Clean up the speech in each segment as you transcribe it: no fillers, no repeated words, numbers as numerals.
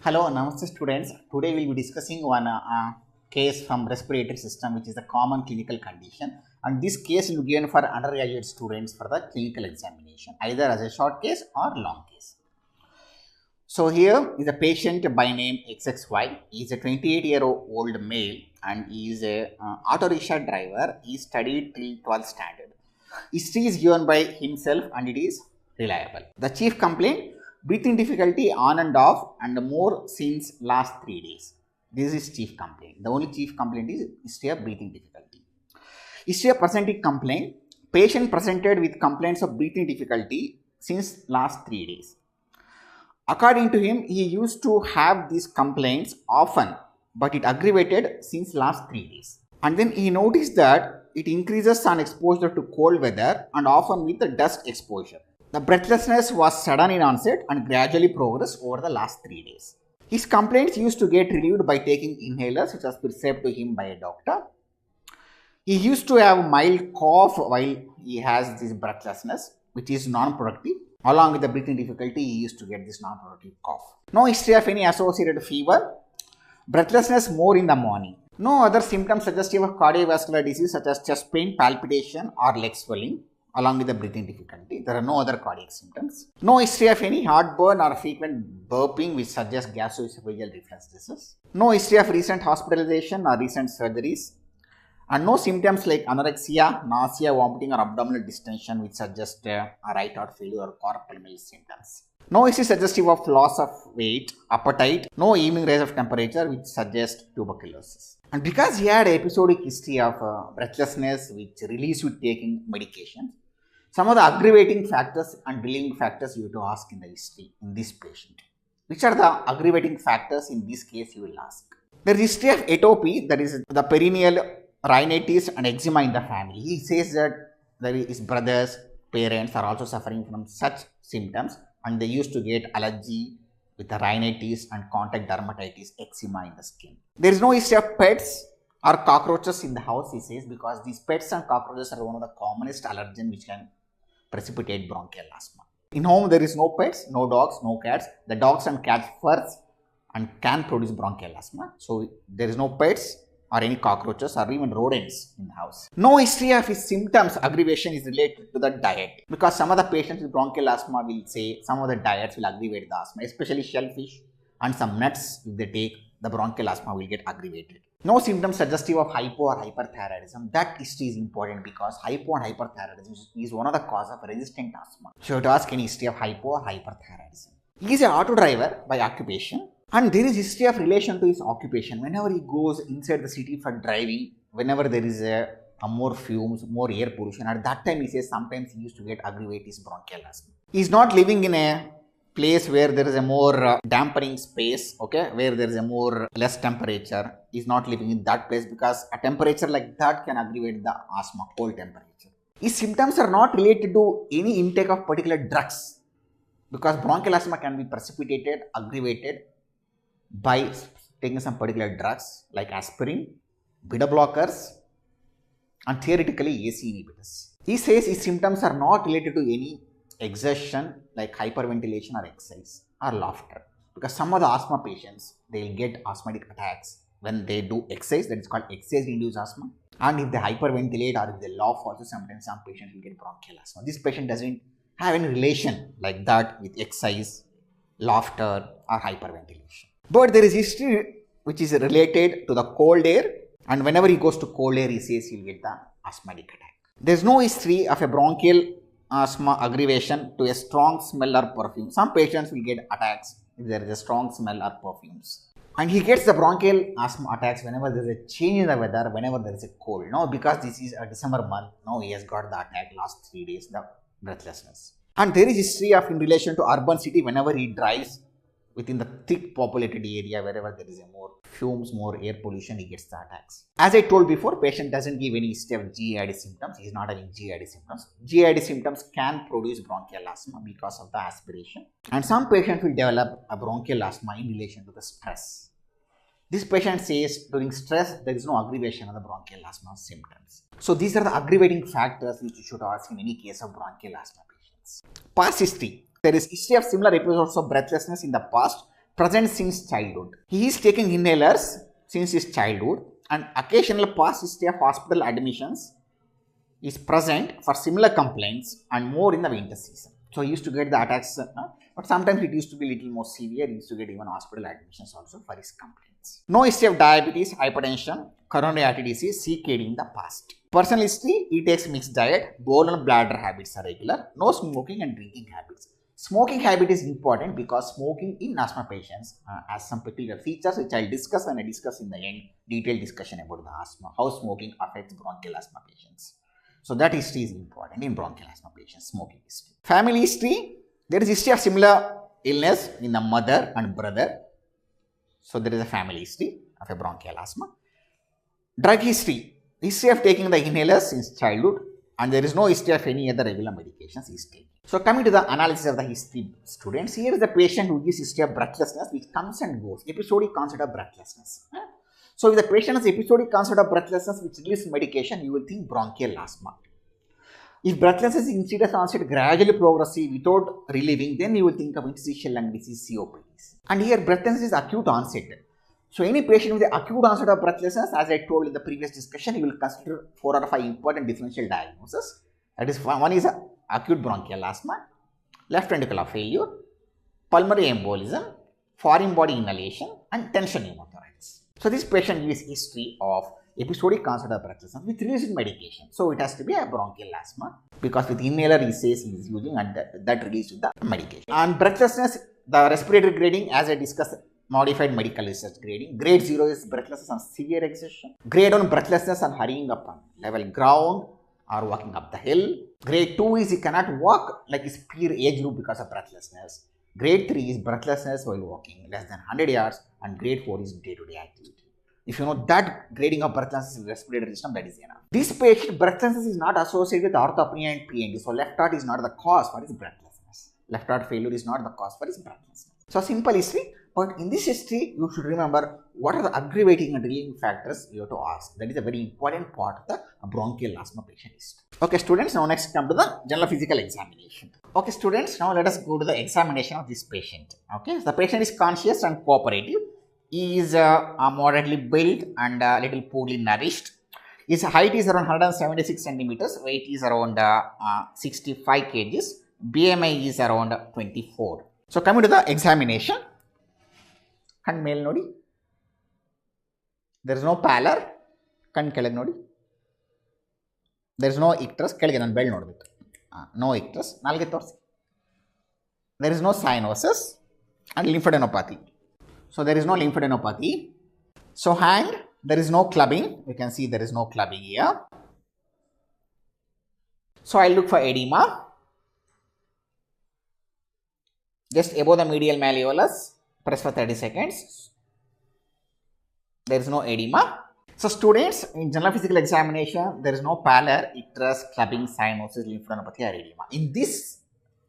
Hello, namaste students. Today we will be discussing one case from respiratory system, which is a common clinical condition, and this case will be given for undergraduate students for the clinical examination, either as a short case or long case. So here is a patient by name XXY. He is a 28-year-old male and he is a auto rickshaw driver. He studied till 12th standard. History is given by himself and it is reliable. The chief complaint: breathing difficulty on and off and more since last 3 days. This is chief complaint. The only chief complaint is history of breathing difficulty. History of presenting complaint: patient presented with complaints of breathing difficulty since last 3 days. According to him, he used to have these complaints often, but it aggravated since last 3 days. And then he noticed that it increases on exposure to cold weather and often with the dust exposure. The breathlessness was sudden in onset and gradually progressed over the last 3 days. His complaints used to get relieved by taking inhalers, which was prescribed to him by a doctor. He used to have mild cough while he has this breathlessness, which is non-productive. Along with the breathing difficulty, he used to get this non-productive cough. No history of any associated fever. Breathlessness more in the morning. No other symptoms suggestive of cardiovascular disease such as chest pain, palpitation or leg swelling. Along with the breathing difficulty, there are no other cardiac symptoms. No history of any heartburn or frequent burping which suggests gastroesophageal reflux disease. No history of recent hospitalization or recent surgeries. And no symptoms like anorexia, nausea, vomiting or abdominal distension which suggest a right heart failure or carpal symptoms. No history suggestive of loss of weight, appetite. No evening rise of temperature which suggests tuberculosis. And because he had episodic history of breathlessness which released with taking medication, some of the aggravating factors and delaying factors you have to ask in the history in this patient. Which are the aggravating factors in this case you will ask? There is history of atopy, that is the perennial rhinitis and eczema in the family. He says that his brothers, parents are also suffering from such symptoms and they used to get allergy with the rhinitis and contact dermatitis, eczema in the skin. There is no history of pets or cockroaches in the house, he says, because these pets and cockroaches are one of the commonest allergens which can precipitate bronchial asthma. In home, there is no pets, no dogs, no cats. The dogs and cats furs and can produce bronchial asthma. So there is no pets or any cockroaches or even rodents in the house. No history of his symptoms aggravation is related to the diet, because some of the patients with bronchial asthma will say some of the diets will aggravate the asthma, especially shellfish and some nuts. If they take, the bronchial asthma will get aggravated. No symptoms suggestive of hypo or hyperthyroidism. That history is important because hypo and hyperthyroidism is one of the causes of resistant asthma. So you have to ask any history of hypo or hyperthyroidism. He is an auto driver by occupation. And there is history of relation to his occupation. Whenever he goes inside the city for driving, whenever there is a more fumes, more air pollution, at that time he says sometimes he used to get aggravated his bronchial asthma. He is not living in a place where there is a more dampening space, okay, where there is a more less temperature. He is not living in that place because a temperature like that can aggravate the asthma, cold temperature. His symptoms are not related to any intake of particular drugs, because bronchial asthma can be precipitated, aggravated by taking some particular drugs like aspirin, beta blockers and theoretically AC inhibitors. He says his symptoms are not related to any exertion like hyperventilation or exercise or laughter, because some of the asthma patients, they will get asthmatic attacks when they do exercise, that is called exercise induced asthma, and if they hyperventilate or if they laugh also, sometimes some patients will get bronchial asthma. This patient doesn't have any relation like that with exercise, laughter or hyperventilation. But there is history which is related to the cold air, and whenever he goes to cold air, he says he will get the asthmatic attack. There is no history of a bronchial asthma aggravation to a strong smell or perfume. Some patients will get attacks if there is a strong smell or perfumes. And he gets the bronchial asthma attacks whenever there is a change in the weather, whenever there is a cold. Now, because this is a December month, now he has got the attack last 3 days, the breathlessness. And there is history of in relation to urban city, whenever he drives within the thick populated area, wherever there is a more fumes, more air pollution, he gets the attacks. As I told before, patient doesn't give any history of GID symptoms. He is not having GID symptoms. GID symptoms can produce bronchial asthma because of the aspiration. And some patients will develop a bronchial asthma in relation to the stress. This patient says during stress, there is no aggravation of the bronchial asthma symptoms. So these are the aggravating factors which you should ask in any case of bronchial asthma patients. Past history. There is history of similar episodes of breathlessness in the past. present since childhood. He is taking inhalers since his childhood and occasional past history of hospital admissions is present for similar complaints and more in the winter season. So he used to get the attacks, but sometimes it used to be a little more severe. He used to get even hospital admissions also for his complaints. No history of diabetes, hypertension, coronary artery disease, CKD in the past. Personal history, he takes mixed diet, bowel and bladder habits are regular, no smoking and drinking habits. Smoking habit is important because smoking in asthma patients has some peculiar features which I will discuss when I discuss in the end detailed discussion about the asthma, how smoking affects bronchial asthma patients. So that history is important in bronchial asthma patients, smoking history. Family history, there is history of similar illness in the mother and brother. So there is a family history of a bronchial asthma. Drug history, history of taking the inhalers since childhood and there is no history of any other regular medications he is taking. So coming to the analysis of the history, students, here is the patient who gives history of breathlessness which comes and goes, episodic onset of breathlessness. So if the patient has episodic onset of breathlessness which relieves medication, you will think bronchial asthma. If breathlessness is insidious onset gradually progressive without relieving, then you will think of interstitial lung disease, COPDs. And here breathlessness is acute onset. So any patient with the acute onset of breathlessness, as I told in the previous discussion, you will consider 4 or 5 important differential diagnoses. That is, one is acute bronchial asthma, left ventricular failure, pulmonary embolism, foreign body inhalation and tension pneumothorax. So this patient gives history of episodic onset of breathlessness with releasing medication. So it has to be a bronchial asthma because with inhaler he says he is using and that releases the medication. And breathlessness, the respiratory grading as I discussed, modified medical research grading. Grade 0 is breathlessness on severe exertion. Grade 1 breathlessness on hurrying up on level ground or walking up the hill. Grade 2 is he cannot walk like his peer age group because of breathlessness. Grade 3 is breathlessness while walking less than 100 yards and grade 4 is day-to-day activity. If you know that grading of breathlessness in the respiratory system, that is enough. This patient breathlessness is not associated with orthopnea and PND. So left heart is not the cause for his breathlessness. Left heart failure is not the cause for his breathlessness. So simple history. But in this history, you should remember what are the aggravating and relieving factors you have to ask. That is a very important part of the bronchial asthma patient history. Okay, students, now next come to the general physical examination. Okay, students, now let us go to the examination of this patient. Okay, the patient is conscious and cooperative. He is moderately built and a little poorly nourished. His height is around 176 centimeters, weight is around 65 kgs, BMI is around 24. So coming to the examination. Kan male nodi. There is no pallor. Kan kelag nodi. There is no icterus. Kelag nan bell nodbek. No icterus. Nalge torsi. There is no cyanosis and lymphadenopathy. So there is no lymphadenopathy. So hand, there is no clubbing. You can see there is no clubbing here. So I look for edema. Just above the medial malleolus. Press for 30 seconds. There is no edema. So students, in general physical examination, there is no pallor, icterus, clubbing, cyanosis, lymphadenopathy or edema. In this,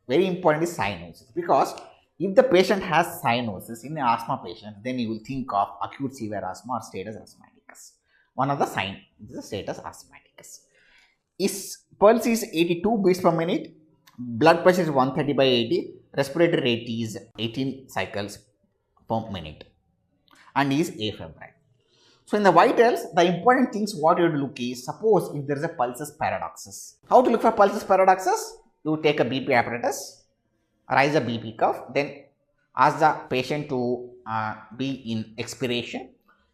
very important is cyanosis because if the patient has cyanosis in an asthma patient, then you will think of acute severe asthma or status asthmaticus. One of the signs is the status asthmaticus. His pulse is 82 beats per minute, blood pressure is 130 by 80, respiratory rate is 18 cycles per minute and is afebrile. So in the vitals, the important things what you have to look is, suppose if there is a pulsus paradoxus. How to look for pulsus paradoxus? You take a BP apparatus, raise a BP cuff, then ask the patient to be in expiration,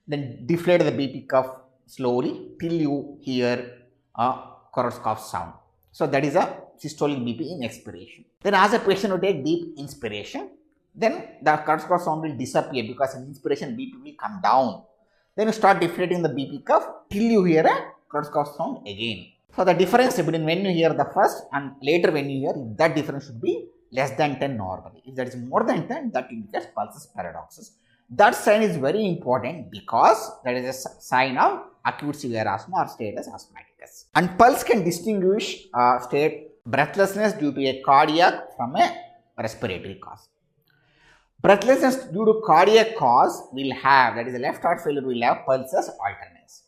then deflate the BP cuff slowly till you hear a chorus cough sound. So that is a systolic BP in expiration. Then ask the patient to take deep inspiration. Then the chorus cough sound will disappear because in inspiration BP will come down. Then you start deflating the BP cuff till you hear a chorus cough sound again. So the difference between when you hear the first and later when you hear, that difference should be less than 10 normally. If that is more than 10, that indicates pulsus paradoxus. That sign is very important because that is a sign of acute severe asthma or status asthmaticus. And pulse can distinguish state breathlessness due to a cardiac from a respiratory cause. Breathlessness due to cardiac cause will have, that is a left heart failure will have pulsus alternans.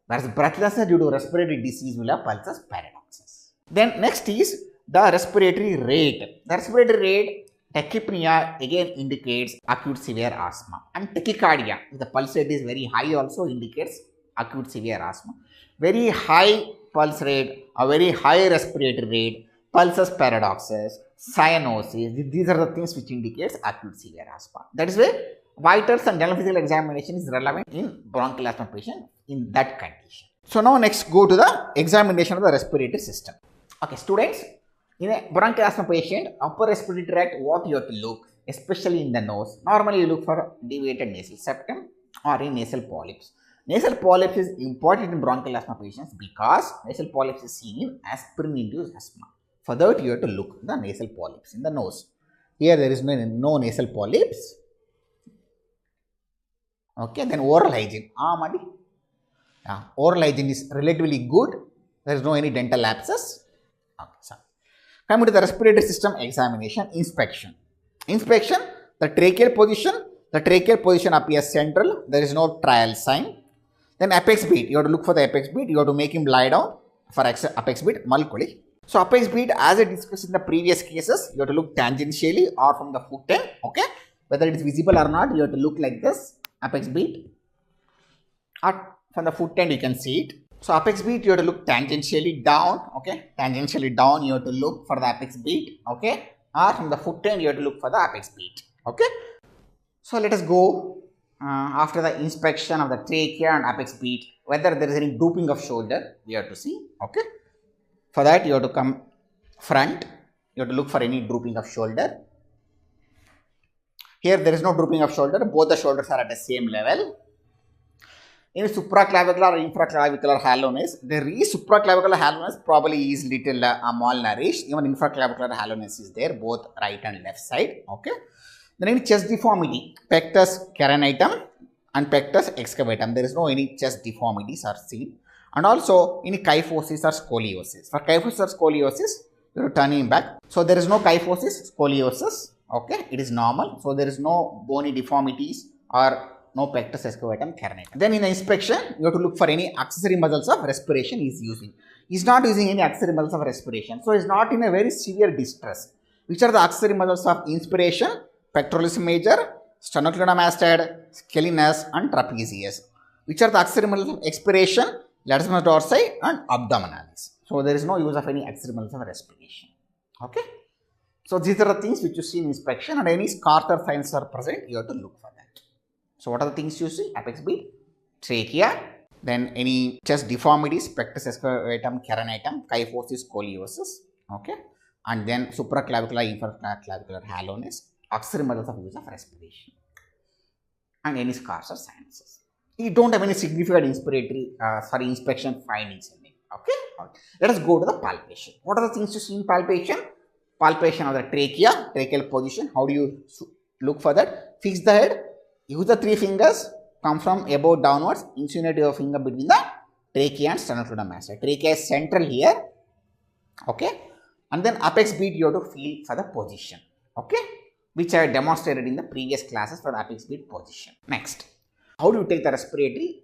Whereas breathlessness due to respiratory disease will have pulsus paradoxus. Then next is the respiratory rate. The respiratory rate Tachypnea again indicates acute severe asthma, and tachycardia, if the pulse rate is very high, also indicates acute severe asthma. Very high pulse rate, a very high respiratory rate, pulsus paradoxus, cyanosis, these are the things which indicates acute severe asthma. That is why vitals and general physical examination is relevant in bronchial asthma patient in that condition. So now next go to the examination of the respiratory system. Okay, students, in a bronchial asthma patient, upper respiratory tract, what you have to look, especially in the nose. Normally, you look for deviated nasal septum or in nasal polyps. Nasal polyps is important in bronchial asthma patients because nasal polyps is seen in aspirin-induced asthma. For that, you have to look the nasal polyps in the nose. Here, there is no nasal polyps. Okay, then oral hygiene. Oral hygiene is relatively good. There is no any dental lapses. Okay, so coming to the respiratory system examination, inspection. Inspection, the tracheal position appears central. There is no trial sign. Then apex beat, you have to look for the apex beat. You have to make him lie down for apex beat, malkoli. So apex beat, as I discussed in the previous cases, you have to look tangentially or from the foot end. Okay, whether it is visible or not, you have to look like this, apex beat. Or from the foot end, you can see it. So apex beat, you have to look tangentially down, okay, tangentially down, you have to look for the apex beat, okay, or from the foot end, you have to look for the apex beat, okay. So let us go after the inspection of the trachea and apex beat, whether there is any drooping of shoulder, you have to see, okay. For that, you have to come front, you have to look for any drooping of shoulder. Here, there is no drooping of shoulder, both the shoulders are at the same level. In supraclavicular or infraclavicular haloness, there is supraclavicular haloness probably is little malnourished. Even infraclavicular haloness is there, both right and left side. Okay. Then in chest deformity, pectus carinatum and pectus excavatum, there is no any chest deformities are seen. And also in kyphosis or scoliosis. For kyphosis or scoliosis, you are turning back. So there is no kyphosis, scoliosis. Okay, it is normal. So there is no bony deformities or no pectus excavatum carinatum. Then in the inspection, you have to look for any accessory muscles of respiration he is using. He is not using any accessory muscles of respiration. So he is not in a very severe distress. Which are the accessory muscles of inspiration? Pectoralis major, sternocleidomastoid, scalenus and trapezius. Which are the accessory muscles of expiration? Latissimus dorsi and abdominalis. So there is no use of any accessory muscles of respiration. Okay. So these are the things which you see in inspection, and any scars or signs are present, you have to look for that. So what are the things you see? Apex beat, trachea, then any chest deformities, pectus excavatum, carinatum, kyphosis, scoliosis, okay, and then supraclavicular, infraclavicular haloness, accessory muscles of use of respiration, and any scars or sinuses. You don't have any significant inspection findings in it. Okay, let us go to the palpation. What are the things you see in palpation? Palpation of the trachea, tracheal position. How do you look for that? Fix the head. Use the three fingers, come from above downwards, insinuate your finger between the trachea and sternocleidomastoid. Trachea is central here, okay, and then apex beat you have to feel for the position, okay, which I have demonstrated in the previous classes for the apex beat position. Next, how do you take the respiratory,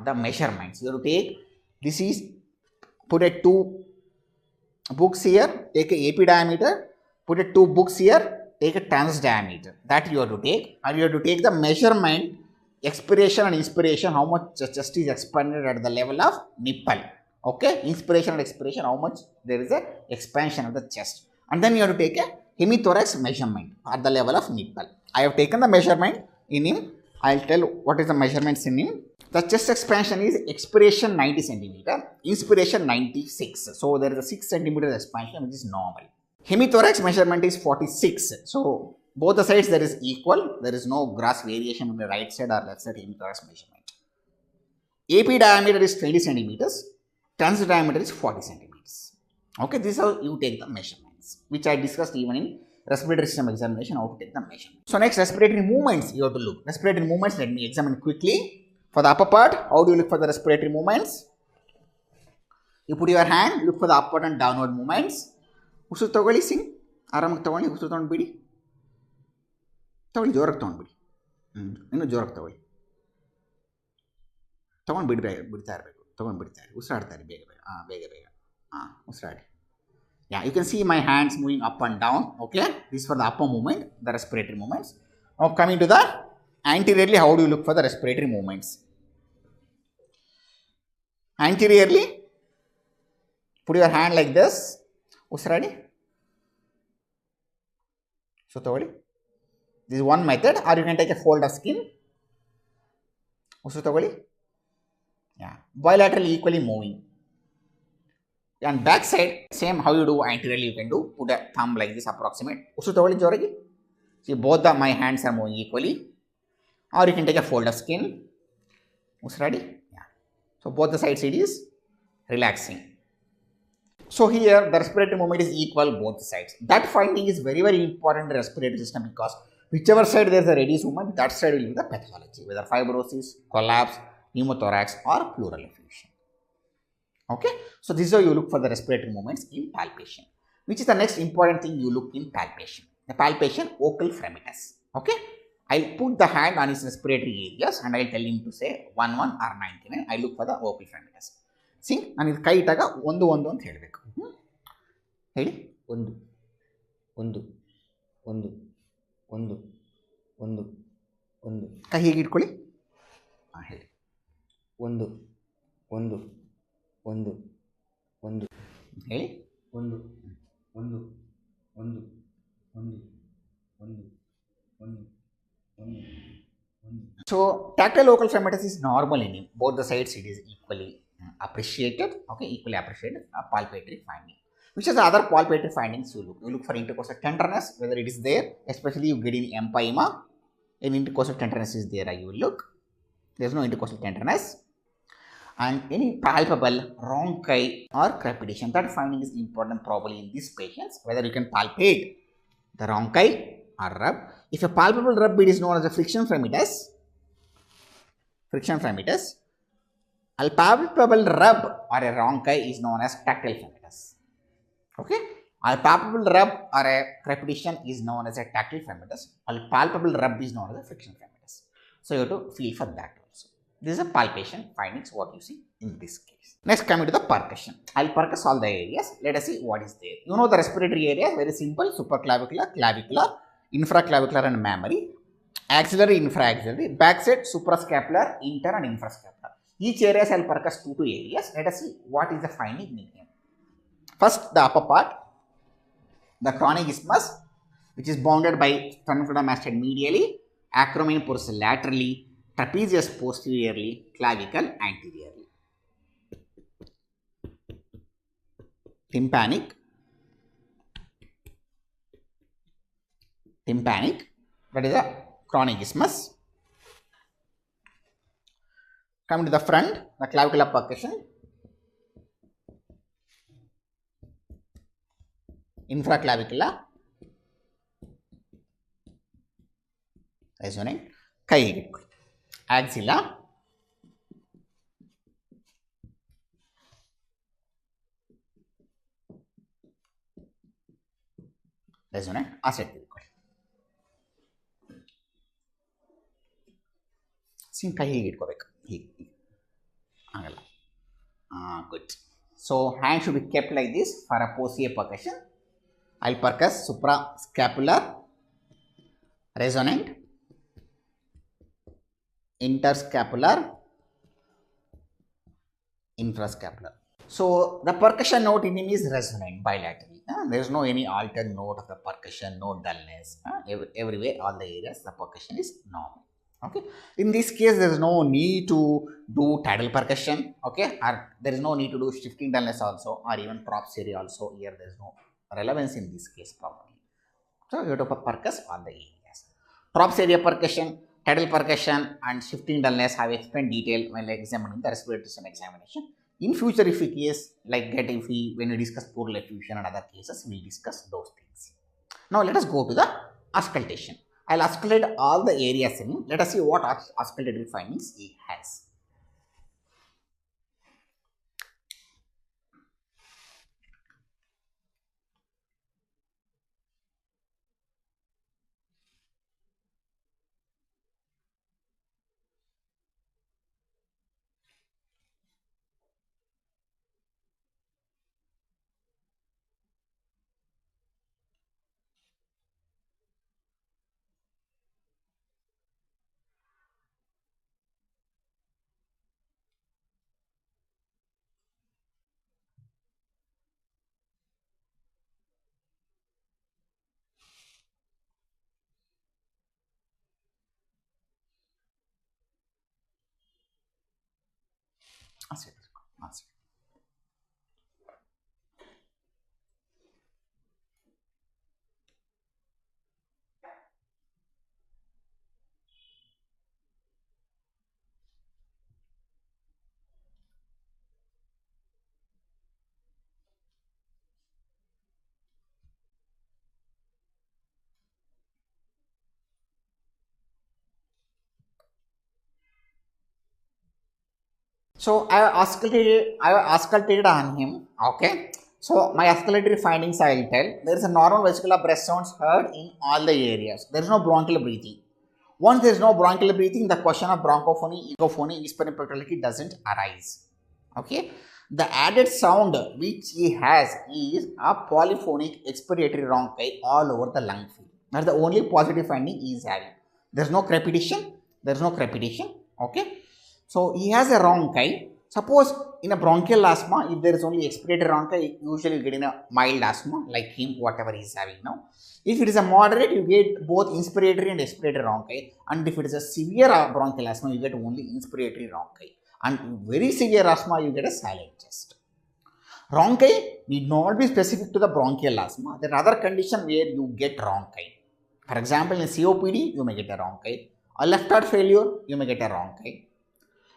the measurements? You have to take, this is, put a 2 books here, take a AP diameter, put a 2 books here, take a trans diameter, that you have to take, and you have to take the measurement, expiration and inspiration, how much chest is expanded at the level of nipple, okay, inspiration and expiration, how much there is a expansion of the chest, and then you have to take a hemithorax measurement at the level of nipple. I have taken the measurement in him, I will tell what is the measurements in him. The chest expansion is expiration 90 centimeter, inspiration 96, so there is a 6 centimeter expansion which is normal. Hemithorax measurement is 46. So both the sides there is equal. There is no gross variation on the right side or left side hemithorax measurement. AP diameter is 20 centimeters. Trans diameter is 40 centimeters. Okay, this is how you take the measurements, which I discussed even in respiratory system examination, how to take the measurement. So next, respiratory movements you have to look. Respiratory movements, let me examine quickly. For the upper part, how do you look for the respiratory movements? You put your hand, look for the upward and downward movements. ಉಸಿರು ತಗೊಳ್ಳಿ ಸಿಂಗ್ ಆರಾಮಾಗಿ ತಗೊಳ್ಳಿ, ಉಸಿರು ತೊಗೊಂಡು ಬಿಡಿ, ತಗೊಳ್ಳಿ ಜೋರಾಗಿ ತೊಗೊಂಡು ಬಿಡಿ, ಇನ್ನೂ ಜೋರಾಗಿ ತೊಗೊಂಡು ಬಿಡ್ತಾ ಇರಬೇಕು, ತೊಗೊಂಡು ಬಿಡ್ತಾ ಇರಿ, ಉಸಿರಾಡ್ತಾರೆ ಬೇಗ ಬೇಗ, ಬೇಗ ಬೇಗ, ಉಸಿರಾಡಿ, Yeah, you can see my hands moving up and down. Okay, this is for the upper movement, the respiratory movements. Now coming to the anteriorly, how do you look for the respiratory movements? Anteriorly, put your hand like this. Who's ready? So, this is one method, or you can take a fold of skin. Yeah, bilaterally equally moving. And back side, same how you do anteriorly, you can do. Put a thumb like this, approximate. See, both my hands are moving equally. Or you can take a fold of skin. Who's ready? Yeah. So both the sides it is relaxing. So here the respiratory movement is equal both sides. That finding is very very important in the respiratory system because whichever side there is a reduced movement, that side will be the pathology, whether fibrosis, collapse, pneumothorax or pleural effusion. Okay, so this is how you look for the respiratory movements in palpation. Which is the next important thing you look in palpation? The palpation vocal fremitus. Okay, I'll put the hand on his respiratory areas and I'll tell him to say 11 or 99. I look for the vocal fremitus. See, ನಾನು ಇದು ಕೈ ಇಟ್ಟಾಗ ಒಂದು ಒಂದು ಅಂತ ಹೇಳಬೇಕು. ಹೇಳಿ, ಒಂದು ಒಂದು ಒಂದು ಒಂದು ಒಂದು ಒಂದು ಕೈ ಹೀಗೆ ಇಟ್ಕೊಳ್ಳಿ. ಹಾಂ, ಹೇಳಿ, ಒಂದು ಒಂದು ಒಂದು ಒಂದು ಹೇಳಿ, ಒಂದು ಒಂದು ಒಂದು ಒಂದು ಒಂದು ಒಂದು ಒಂದು. So tactile vocal fremitus is normal in him. Both the sides it is equally appreciated. Okay, equally appreciated. A palpatory finding. Which is the other palpatory findings you look? You look for intercostal tenderness, whether it is there. Especially you get in empyema. If intercostal tenderness is there, you will look. There is no intercostal tenderness. And any palpable rhonchi or crepitation. That finding is important probably in these patients, whether you can palpate the rhonchi or rub. If a palpable rub, it is known as a friction fremitus. Friction fremitus. A palpable rub or a rhonchi is known as tactile fremitus. Okay. A palpable rub or a crepitation is known as a tactile fremitus. A palpable rub is known as a friction fremitus. So you have to feel for that also. This is a palpation findings what you see in this case. Next, coming to the percussion. I'll percuss all the areas. Let us see what is there. You know the respiratory areas, very simple: supraclavicular, clavicular, infraclavicular and mammary, axillary, infraaxillary, backside, suprascapular, inter and infrascapular. Each area I'll percuss two areas. Let us see what is the finding in here. First, the upper part, the chronic isthmus, which is bounded by sternum masted medially, acromion porous laterally, trapezius posteriorly, clavicle anteriorly. Tympanic, that is a chronic isthmus. Coming to the front, the clavicular percussion, infraclavicular, resonant, kai axilla, resonant, asset. See, kai hige itಕೋಬೇಕು, ಹೀಗೆ ಆಗಲ್ಲ. Good. So hand should be kept like this for a posterior percussion. I'll percuss suprascapular, resonant, interscapular, infrascapular. So the percussion note in him is resonant bilaterally. There is no any altered note of the percussion, no dullness. Everywhere, all the areas, the percussion is normal. Okay. In this case, there is no need to do tidal percussion. Okay, or there is no need to do shifting dullness also, or even props area also. Here, there is no relevance in this case probably. So you have to percuss all the areas. Props area percussion, tidal percussion, and shifting dullness have explained detail when examining the respiratory system examination. In future, if we case like when we discuss pleural effusion and other cases, we will discuss those things. Now let us go to the auscultation. I'll auscultate all the areas in him. Let us see what auscultatory findings he has. Answer. Answer. So I auscultated on him. Okay. So my auscultatory findings I will tell. There is a normal vesicular breath sounds heard in all the areas. There is no bronchial breathing. Once there is no bronchial breathing, the question of bronchophony, echophony, inspiration doesn't arise. Okay. The added sound which he has is a polyphonic expiratory rhonchi all over the lung field. That's the only positive finding he is having. There is no crepitation. There is no crepitation. Okay. So he has a rhonchi. Suppose in a bronchial asthma, if there is only expiratory rhonchi, usually you get in a mild asthma like him, whatever he is having now. If it is a moderate, you get both inspiratory and expiratory rhonchi. And if it is a severe bronchial asthma, you get only inspiratory rhonchi. And very severe asthma, you get a silent chest. Rhonchi need not be specific to the bronchial asthma. There are other conditions where you get rhonchi. For example, in COPD, you may get a rhonchi. A left heart failure, you may get a rhonchi.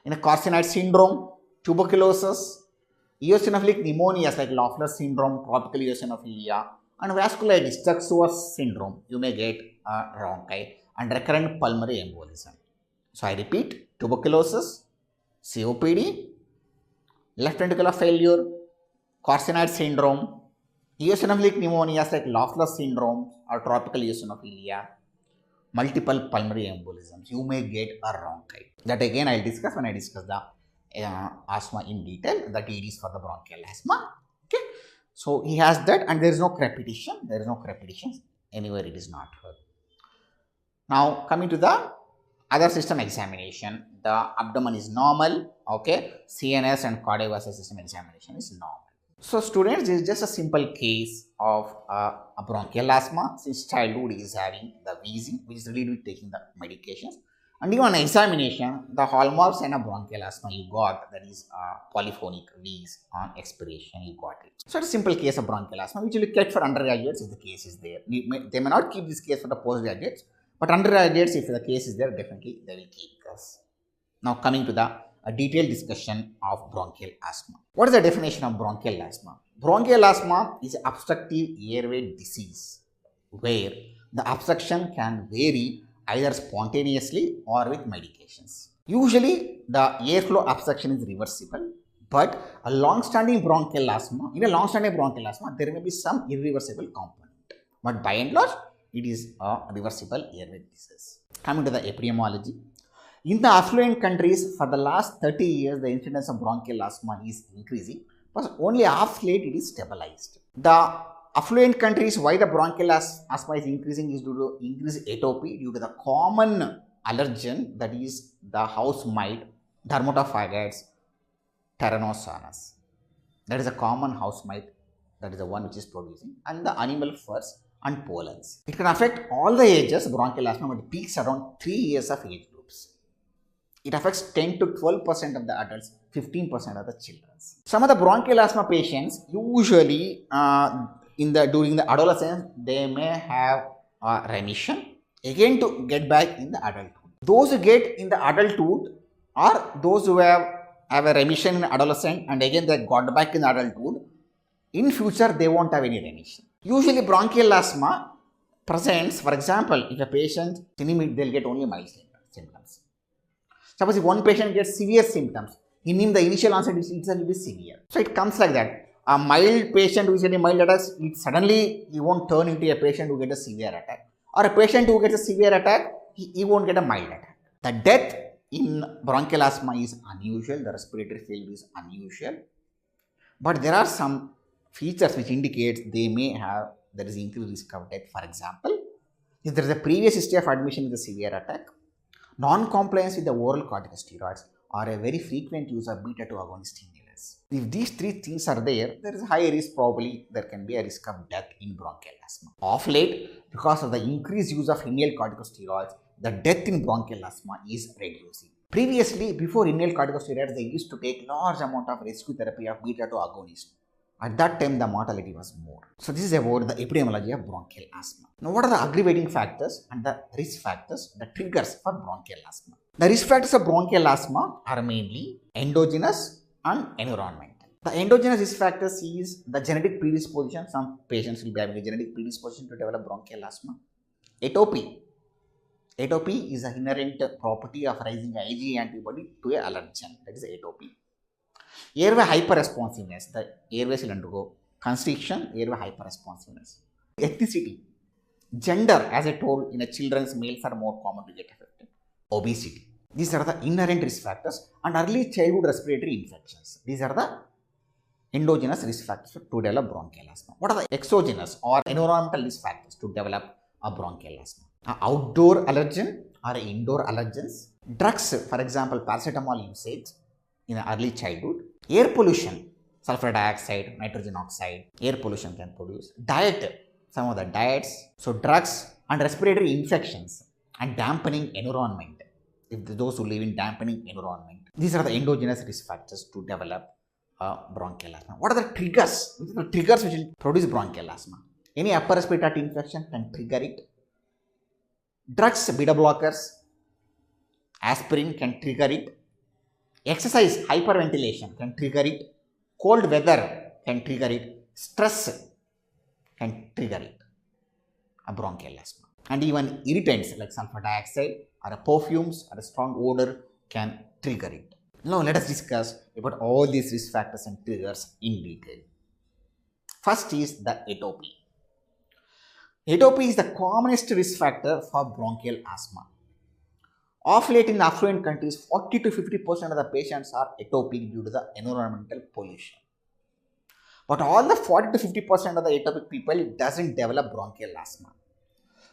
In a carcinoid syndrome, tuberculosis, eosinophilic pneumonias like Loeffler syndrome, tropical eosinophilia, and vasculitis, Church-Swartz syndrome, you may get a rhonchi and recurrent pulmonary embolism. So I repeat, tuberculosis, COPD, left ventricular failure, carcinoid syndrome, eosinophilic pneumonias like Loeffler syndrome or tropical eosinophilia, multiple pulmonary embolisms, you may get a rhonchi. That again I will discuss when I discuss the asthma in detail, the TDs for the bronchial asthma. Okay. So he has that and there is no crepitation. There is no crepitation. Anywhere it is not heard. Now coming to the other system examination, the abdomen is normal. Okay. CNS and cardiovascular system examination is normal. So students, this is just a simple case of a bronchial asthma. Since childhood he is having the wheezing, which is related with taking the medications. And even on examination, the hallmarks in a bronchial asthma you got, that is polyphonic wheeze on expiration, you got it. So it's a simple case of bronchial asthma, which you will get for undergraduates if the case is there. They may not keep this case for the postgraduates, but undergraduates, if the case is there, definitely they will keep this. Now coming to the a detailed discussion of bronchial asthma. What is the definition of bronchial asthma? Bronchial asthma is obstructive airway disease where the obstruction can vary either spontaneously or with medications. Usually the airflow obstruction is reversible, but a long-standing bronchial asthma, in a long-standing bronchial asthma, there may be some irreversible component, but by and large, it is a reversible airway disease. Coming to the epidemiology. In the affluent countries, for the last 30 years, the incidence of bronchial asthma is increasing, but only of late it is stabilized. The affluent countries, why the bronchial asthma is increasing is due to increased atopy due to the common allergen, that is the house mite, Dermatophagites terranosinus. That is a common house mite, that is the one which is producing, and the animal furs and pollens. It can affect all the ages, bronchial asthma, but it peaks around 3 years of age groups. It affects 10 to 12% of the adults, 15% of the children. Some of the bronchial asthma patients usually during the adolescence, they may have remission again to get back in the adulthood. Those who get in the adulthood are those who have a remission in adolescent and again they got back in adulthood. In future, they won't have any remission. Usually bronchial asthma presents, for example, if a patient, they'll get only mild symptoms. Suppose if one patient gets severe symptoms, in him the initial onset will be severe. So it comes like that. A mild patient who is getting mild attacks, he won't turn into a patient who gets a severe attack. Or a patient who gets a severe attack, he won't get a mild attack. The death in bronchial asthma is unusual, the respiratory failure is unusual. But there are some features which indicate there is increased risk of death. For example, if there is a previous history of admission with a severe attack, non-compliance with the oral corticosteroids, or a very frequent use of beta-2 agonist inhalers. If these three things are there, there is a high risk, probably there can be a risk of death in bronchial asthma. Of late, because of the increased use of inhaled corticosteroids, the death in bronchial asthma is reducing. Previously, before inhaled corticosteroids, they used to take large amount of rescue therapy of beta 2 agonists. At that time, the mortality was more. So this is about the epidemiology of bronchial asthma. Now, what are the aggravating factors and the risk factors, the triggers for bronchial asthma? The risk factors of bronchial asthma are mainly endogenous and environmental. The endogenous risk factors is the genetic predisposition. Some patients will be having a genetic predisposition to develop bronchial asthma. Atopy. Atopy is an inherent property of raising IgE antibody to a allergen. That is atopy. Airway hyperresponsiveness. The airways will undergo constriction, airway hyperresponsiveness. Ethnicity. Gender, as I told, in a children's males are more common to get affected. Obesity. These are the inherent risk factors, and early childhood respiratory infections. These are the endogenous risk factors to develop bronchial asthma. What are the exogenous or environmental risk factors to develop a bronchial asthma? Outdoor allergen or indoor allergens. Drugs, for example, paracetamol usage in early childhood. Air pollution, sulfur dioxide, nitrogen oxide, air pollution can produce. Diet, some of the diets. So drugs and respiratory infections and dampening environment. If those who live in dampening environment, these are the endogenous risk factors to develop bronchial asthma. What are the triggers? The triggers which will produce bronchial asthma. Any upper respiratory infection can trigger it. Drugs, beta blockers, aspirin can trigger it. Exercise, hyperventilation can trigger it. Cold weather can trigger it. Stress can trigger it. A bronchial asthma. And even irritants like sulfur dioxide or perfumes or a strong odor can trigger it. Now let us discuss about all these risk factors and triggers in detail. First is the atopy. Atopy is the commonest risk factor for bronchial asthma. Of late in the affluent countries, 40 to 50% of the patients are atopic due to the environmental pollution. But all the 40 to 50% of the atopic people doesn't develop bronchial asthma.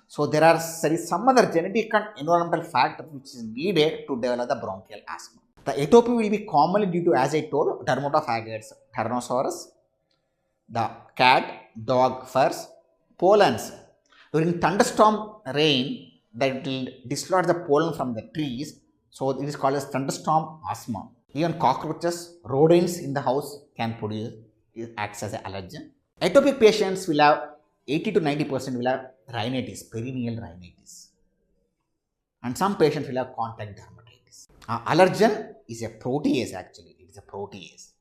So there is some other genetic and environmental factor which is needed to develop the bronchial asthma. The atopy will be commonly due to, as I told, dermatophages, Tyrannosaurus, the cat, dog furs, pollens. During thunderstorm rain, that will dislodge the pollen from the trees, so it is called as thunderstorm asthma. Even cockroaches, rodents in the house can produce, it acts as an allergen. Atopic patients will have 80 to 90% will have rhinitis, perineal rhinitis, and some patients will have contact dermatitis. Allergen is a protease actually, it is a protease.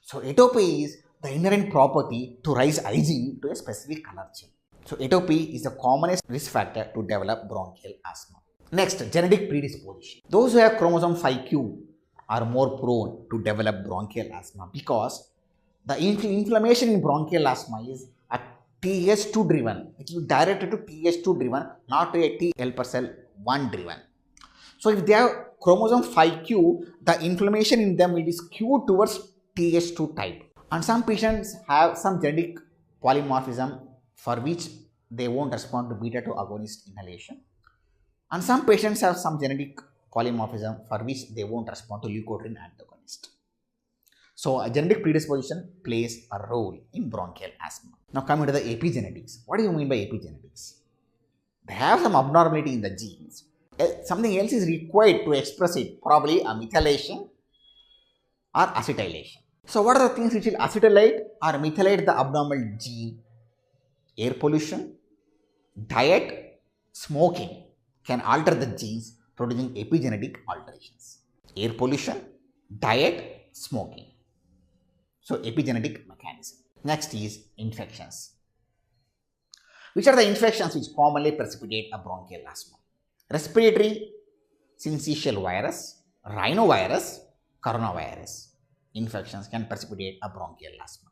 So atopy is the inherent property to raise IgE to a specific allergen. So atopy is the commonest risk factor to develop bronchial asthma. Next, genetic predisposition. Those who have chromosome 5q are more prone to develop bronchial asthma because the inflammation in bronchial asthma is a Th2 driven. It will be directed to Th2 driven, not to a T helper cell 1 driven. So if they have chromosome 5q, the inflammation in them will be skewed towards Th2 type. And some patients have some genetic polymorphism for which they won't respond to beta 2 agonist inhalation. And some patients have some genetic polymorphism for which they won't respond to leukotriene antagonist. So a genetic predisposition plays a role in bronchial asthma. Now coming to the epigenetics. What do you mean by epigenetics? They have some abnormality in the genes. Something else is required to express it, probably a methylation or acetylation. So what are the things which will acetylate or methylate the abnormal gene? Air pollution, diet, smoking can alter the genes, producing epigenetic alterations. Air pollution, diet, smoking. So epigenetic mechanism. Next is infections. Which are the infections which commonly precipitate a bronchial asthma? Respiratory syncytial virus, rhinovirus, coronavirus infections can precipitate a bronchial asthma.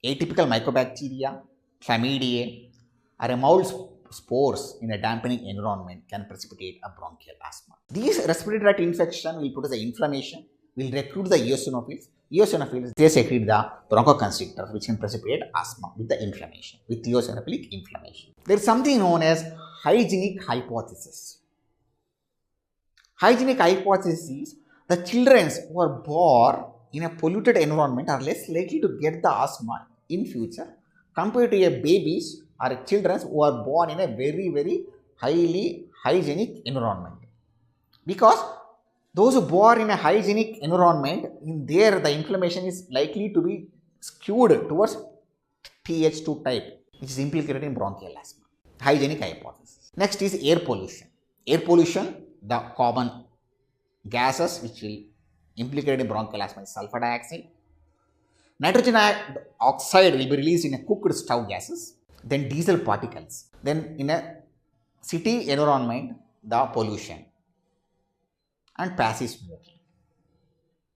Atypical mycobacteria, chlamydia, or a mold spores in a dampening environment can precipitate a bronchial asthma. These respiratory tract infection will produce the inflammation, will recruit the eosinophils. Eosinophils, they secrete the bronchoconstrictors which can precipitate asthma with the inflammation, with eosinophilic inflammation. There is something known as hygienic hypothesis. Hygienic hypothesis is the children who are born in a polluted environment are less likely to get the asthma in future compared to a babies or children who are born in a very highly hygienic environment, because Those who born in a hygienic environment, in there the inflammation is likely to be skewed towards Th2 type, which is implicated in bronchial asthma. Hygienic hypothesis. Next is air pollution. Air pollution, the common gases which will implicate in bronchial asthma is sulfur dioxide. Nitrogen oxide will be released in a cooked stove gases, then diesel particles. Then in a city environment, the pollution and passive smoking.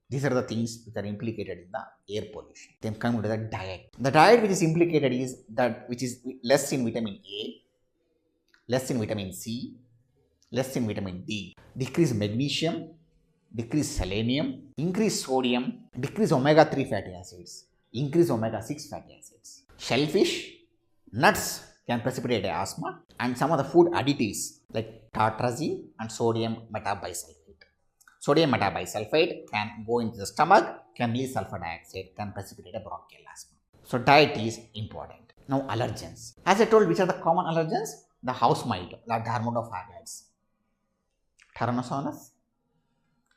These are the things which are implicated in the air pollution. Then come to the diet. The diet which is implicated is that which is less in vitamin A, less in vitamin C, less in vitamin D, decrease magnesium, decrease selenium, increase sodium, decrease omega-3 fatty acids, increase omega-6 fatty acids. Shellfish, nuts can precipitate asthma, and some of the food additives like tartrazine and sodium metabisulfate. Sodium metabisulfate can go into the stomach, can release sulfur dioxide, can precipitate a bronchial asthma. So diet is important. Now allergens. As I told, which are the common allergens? The house mite, the dermatophagoids, Tyrannosaurus,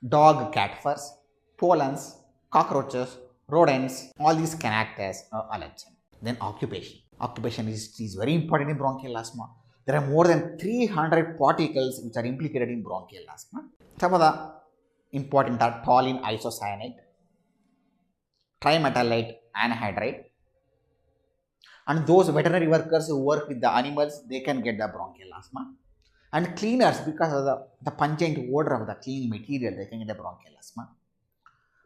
dog cat furs, pollens, cockroaches, rodents, all these can act as allergen. Then occupation. Occupation is very important in bronchial asthma. There are more than 300 particles which are implicated in bronchial asthma. Some of the important are toluene isocyanate, trimetallite anhydride, and those veterinary workers who work with the animals, they can get the bronchial asthma. And cleaners, because of the pungent odor of the cleaning material, they can get the bronchial asthma.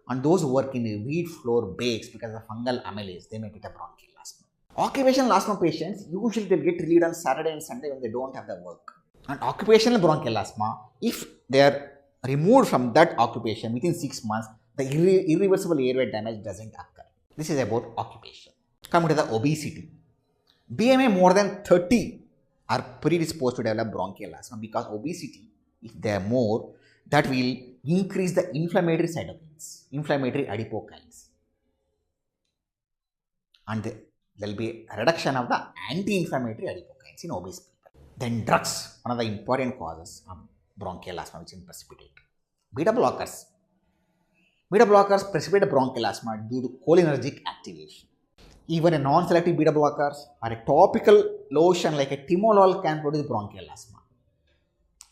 And those who work in the wheat flour bakes, because of fungal amylase, they may get a bronchial asthma. Occupational asthma patients, usually they'll get relieved on Saturday and Sunday when they don't have the work. And occupational bronchial asthma, if they are removed from that occupation within 6 months, the irreversible airway damage doesn't occur. This is about occupation. Come to the obesity. BMI more than 30 are predisposed to develop bronchial asthma, because obesity, if they are more, that will increase the inflammatory cytokines, inflammatory adipokines. And there will be a reduction of the anti-inflammatory adipokines in obese people. Then drugs, one of the important causes of bronchial asthma which is precipitate. Beta blockers. Beta blockers precipitate bronchial asthma due to cholinergic activation. Even a non-selective beta blockers or a topical lotion like a timolol can produce bronchial asthma.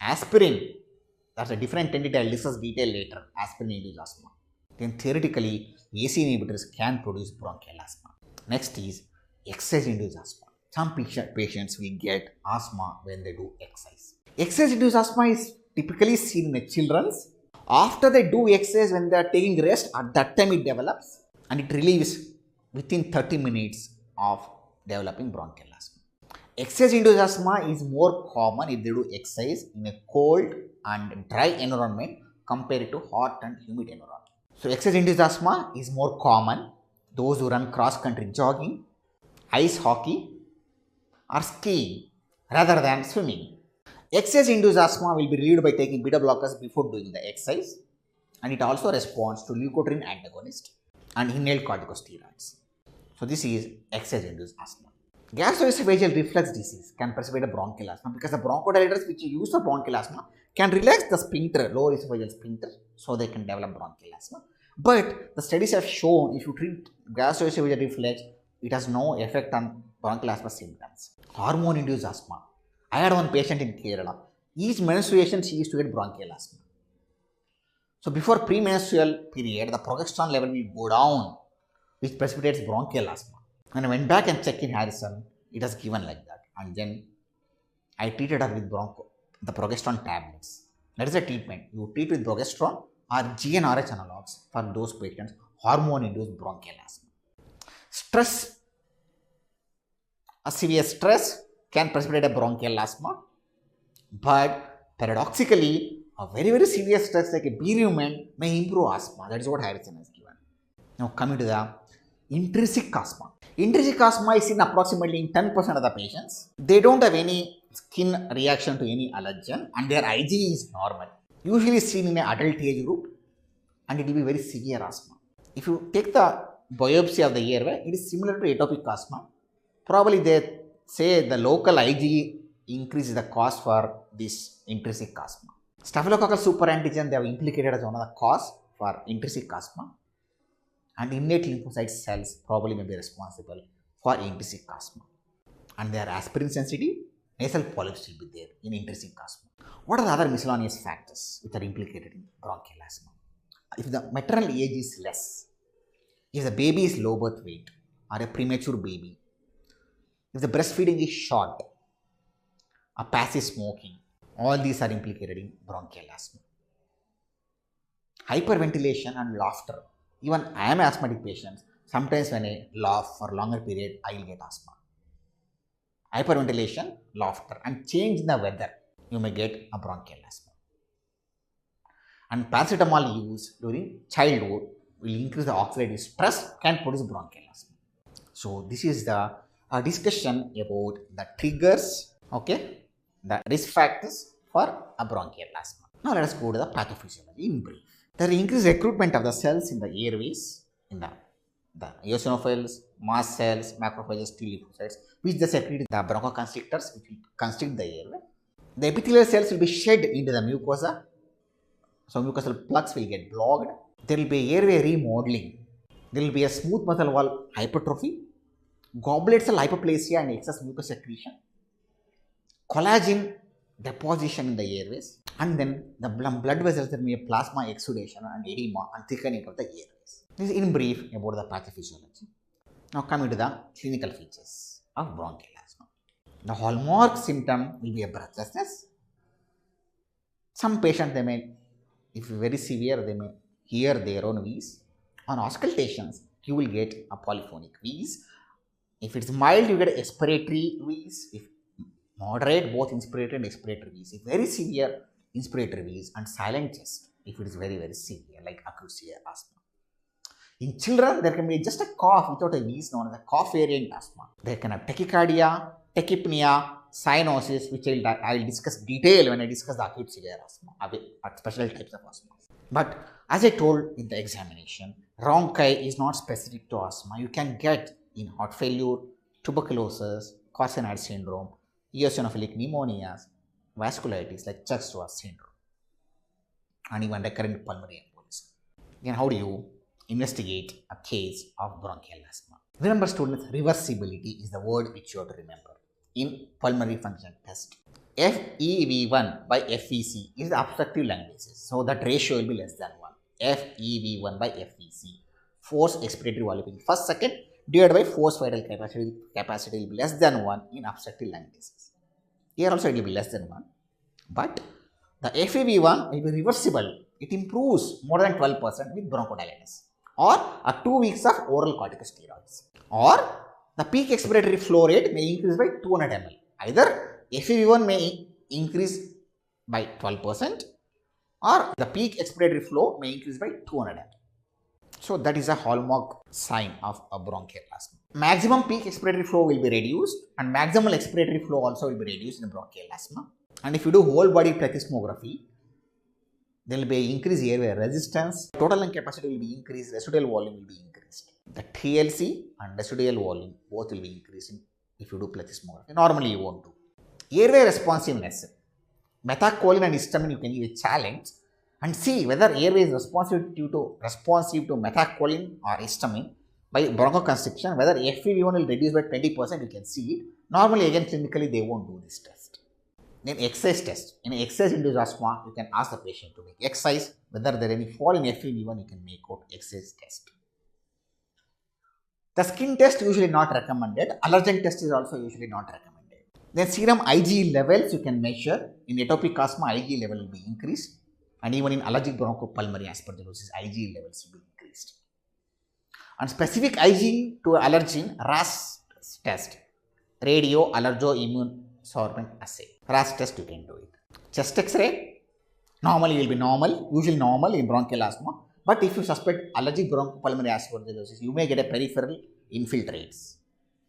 Aspirin, that's a different entity, I'll discuss detail later. Aspirin induces asthma. Then theoretically, AC inhibitors can produce bronchial asthma. Next is exercise-induced asthma. Some patients will get asthma when they do exercise. Exercise-induced asthma is typically seen in children. After they do exercise, when they are taking rest, at that time it develops and it relieves within 30 minutes of developing bronchial asthma. Exercise-induced asthma is more common if they do exercise in a cold and dry environment compared to hot and humid environment. So exercise-induced asthma is more common. Those who run cross-country jogging, ice hockey or skiing rather than swimming. Exercise-induced asthma will be relieved by taking beta blockers before doing the exercise, and it also responds to leukotriene antagonist and inhaled corticosteroids. So this is exercise-induced asthma. Gastroesophageal reflux disease can precipitate bronchial asthma because the bronchodilators which you use for bronchial asthma can relax the sphincter, lower esophageal sphincter, so they can develop bronchial asthma. But the studies have shown if you treat gastroesophageal reflux, it has no effect on bronchial asthma symptoms. Hormone-induced asthma. I had one patient in Kerala. Each menstruation she used to get bronchial asthma. So before premenstrual period, the progesterone level will go down, which precipitates bronchial asthma. When I went back and checked in Harrison, it was given like that. And then I treated her with the progesterone tablets. That is a treatment. You treat with progesterone or GnRH analogs for those patients, hormone-induced bronchial asthma. Stress. A severe stress can precipitate a bronchial asthma, but paradoxically, a very, very severe stress like a bereavement may improve asthma. That is what Harrison has given. Now coming to the intrinsic asthma. Intrinsic asthma is in approximately in 10% of the patients. They don't have any skin reaction to any allergen and their IgE is normal. Usually seen in an adult age group, and it will be very severe asthma. If you take the biopsy of the airway, it is similar to atopic asthma. Probably they say the local IgE increases the cause for this intrinsic asthma. Staphylococcal superantigen they have implicated as one of the cause for intrinsic asthma, and innate lymphocyte cells probably may be responsible for intrinsic asthma, and they are aspirin sensitive. Nasal polyps will be there in intrinsic asthma. What are the other miscellaneous factors which are implicated in bronchial asthma? If the maternal age is less, if the baby is low birth weight or a premature baby, if the breastfeeding is short, a passive smoking, all these are implicated in bronchial asthma. Hyperventilation and laughter. Even I am asthmatic patient. Sometimes when I laugh for longer period, I will get asthma. Hyperventilation, laughter, and change in the weather, you may get a bronchial asthma. And paracetamol use during childhood will increase the oxidative stress, can produce bronchial asthma. So this is the discussion about the triggers, okay, the risk factors for a bronchial asthma. Now let us go to the pathophysiology in brief. There is increased recruitment of the cells in the airways, in the eosinophils, mast cells, macrophages, T lymphocytes, which they secrete the bronchoconstrictors, which will constrict the airway. The epithelial cells will be shed into the mucosa, so mucosal plugs will get blocked. There will be airway remodeling. There will be a smooth muscle wall hypertrophy, goblet cell hyperplasia and excess mucus secretion, collagen deposition in the airways, and then the blood vessels, there may be plasma exudation and edema and thickening of the airways. This is in brief about the pathophysiology. Now coming to the clinical features of bronchial asthma. The hallmark symptom will be a breathlessness. Some patients, they may, if very severe, they may hear their own wheeze. On auscultations, you will get a polyphonic wheeze. If it's mild, you get expiratory wheeze. If moderate, both inspiratory and expiratory wheeze. If very severe, inspiratory wheeze and silent chest. If it is very, very severe, like acute severe asthma. In children, there can be just a cough without a wheeze, known as a cough variant asthma. There can have tachycardia, tachypnea, cyanosis, which I will discuss detail when I discuss the acute severe asthma, special types of asthma. But as I told in the examination, bronchi is not specific to asthma. You can get in heart failure, tuberculosis, carcinoid syndrome, eosinophilic pneumonias, vasculitis like Church-Strauss syndrome, and even recurrent pulmonary embolism. Then how do you investigate a case of bronchial asthma? Remember students, reversibility is the word which you have to remember in pulmonary function test. FEV1 by FVC is the obstructive lung disease, so that ratio will be less than 1. FEV1 by FVC, forced expiratory volume in first second divided by forced vital capacity will be less than 1 in obstructive lung disease. Here also it will be less than 1, but the FEV1 will be reversible. It improves more than 12% with bronchodilators or 2 weeks of oral corticosteroids, or the peak expiratory flow rate may increase by 200 ml. Either FEV1 may increase by 12% or the peak expiratory flow may increase by 200 ml. So that is a hallmark sign of a bronchial asthma. Maximum peak expiratory flow will be reduced and maximal expiratory flow also will be reduced in bronchial asthma. And if you do whole body plethysmography, there will be increased airway resistance, total lung capacity will be increased, residual volume will be increased. The TLC and residual volume both will be increasing if you do plethysmography. Normally you won't do. Airway responsiveness. Methacholine and histamine you can give a challenge and see whether airway is responsive to methacholine or histamine by bronchoconstriction, whether FEV1 will reduce by 20%, you can see it. Normally again clinically they won't do this test. Then exercise test. In exercise induced asthma, you can ask the patient to make exercise, whether there any fall in FEV1, you can make out exercise test. The skin test usually not recommended. Allergen test is also usually not recommended. Then serum IgE levels you can measure. In atopic asthma, IgE level will be increased, and even in allergic bronchopulmonary aspergillosis, IgE levels will be increased. And specific IgE to allergen, RAS test, radio allergo immune sorbent assay. RAS test you can do it. Chest X-ray, normally will be normal, usually normal in bronchial asthma. But if you suspect allergic bronchopulmonary aspergillosis, you may get a peripheral infiltrates,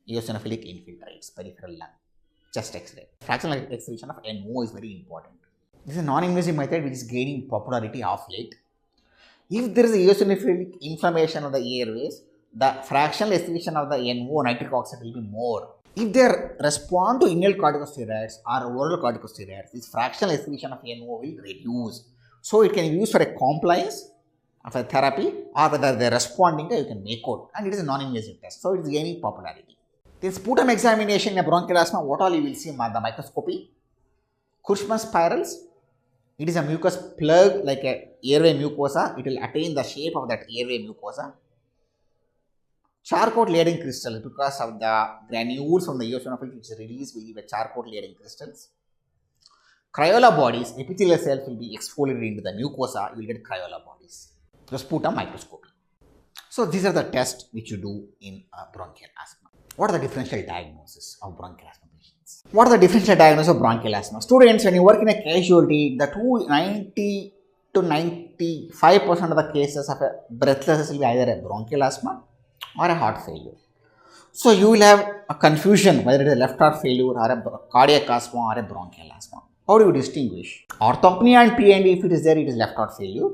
eosinophilic infiltrates, peripheral lung, chest X-ray. Fractional excretion of NO is very important. This is a non-invasive method which is gaining popularity of late. If there is a eosinophilic inflammation of the airways, the fractional excretion of the NO, nitric oxide, will be more. If they respond to inhaled corticosteroids or oral corticosteroids, this fractional excretion of NO will reduce. So it can be used for a compliance of a therapy, or whether they are responding, you can make out, and it is a non-invasive test. So it is gaining popularity. Then sputum examination in a bronchial asthma, what all you will see in the microscopy? Kurtzman spirals. It is a mucus plug like a airway mucosa. It will attain the shape of that airway mucosa. Charcoal Leydig crystals, because of the granules from the eosinophils which is released will give a charcoal Leydig crystals. Crayola bodies, epithelial cells will be exfoliated into the mucosa, you will get crayola bodies. The sputum microscopy. So these are the tests which you do in bronchial asthma. What are the differential diagnosis of bronchial asthma patients? What are the differential diagnosis of bronchial asthma? Students, when you work in a casualty, the 90 to 95% of the cases of a breathlessness will be either a bronchial asthma or a heart failure. So you will have a confusion whether it is a left heart failure or a cardiac asthma or a bronchial asthma. How do you distinguish? Orthopnea and PND, if it is there, it is left heart failure.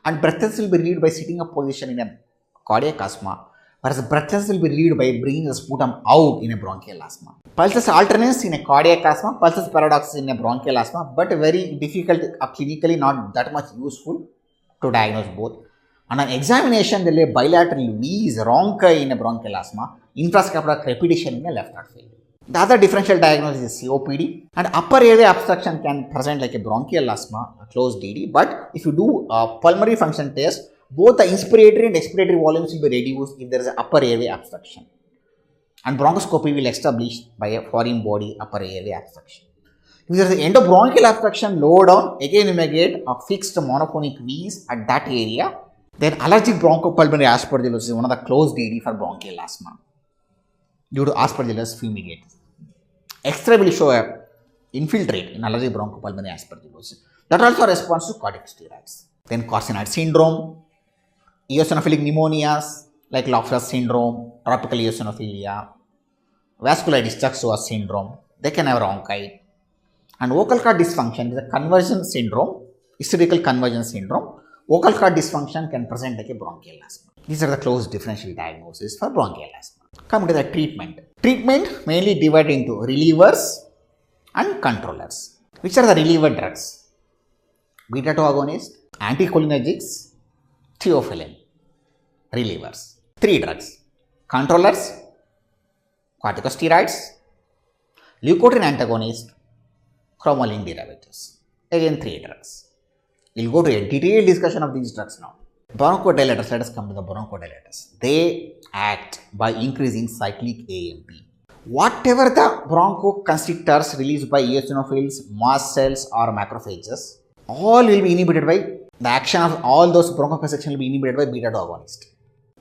And breathlessness will be relieved by sitting up position in a cardiac asthma, whereas breathlessness will be relieved by bringing the sputum out in a bronchial asthma. Pulsus alternans in a cardiac asthma, pulsus paradoxus in a bronchial asthma, but very difficult, clinically not that much useful to diagnose both. On an examination, there will be bilateral V's, rhonchi in a bronchial asthma, infrascapular crepitation in a left heart failure. The other differential diagnosis is COPD, and upper airway obstruction can present like a bronchial asthma, a closed DD. But if you do a pulmonary function test, both the inspiratory and expiratory volumes will be reduced if there is an upper airway obstruction. And bronchoscopy will establish by a foreign body upper airway obstruction. If there is an endobronchial obstruction low down, again you may get a fixed monophonic V's at that area. Then allergic bronchopulmonary aspergillosis is one of the closed DD for bronchial asthma due to aspergillus fumigatus. X-ray will show a infiltrate in allergic bronchopulmonary aspergillosis that also responds to corticosteroids. Then carcinoid syndrome, eosinophilic pneumonias like Loeffler's syndrome, tropical eosinophilia, vasculitis juxtaosus syndrome, they can have bronchite. And vocal cord dysfunction is a conversion syndrome, hysterical conversion syndrome. Vocal cord dysfunction can present like a bronchial asthma. These are the close differential diagnoses for bronchial asthma. Come to the treatment. Treatment mainly divided into relievers and controllers. Which are the reliever drugs? Beta-2 agonist, anticholinergics, theophylline. Relievers. 3 drugs. Controllers, corticosteroids, leukotriene antagonist, chromoline derivatives. Again 3 drugs. We'll go to a detailed discussion of these drugs now. Bronchodilators, let us come to the bronchodilators. They act by increasing cyclic AMP. Whatever the bronchoconstrictors released by eosinophils, mast cells or macrophages, all will be inhibited by the action of all those bronchoconstriction will be inhibited by beta-2 agonist.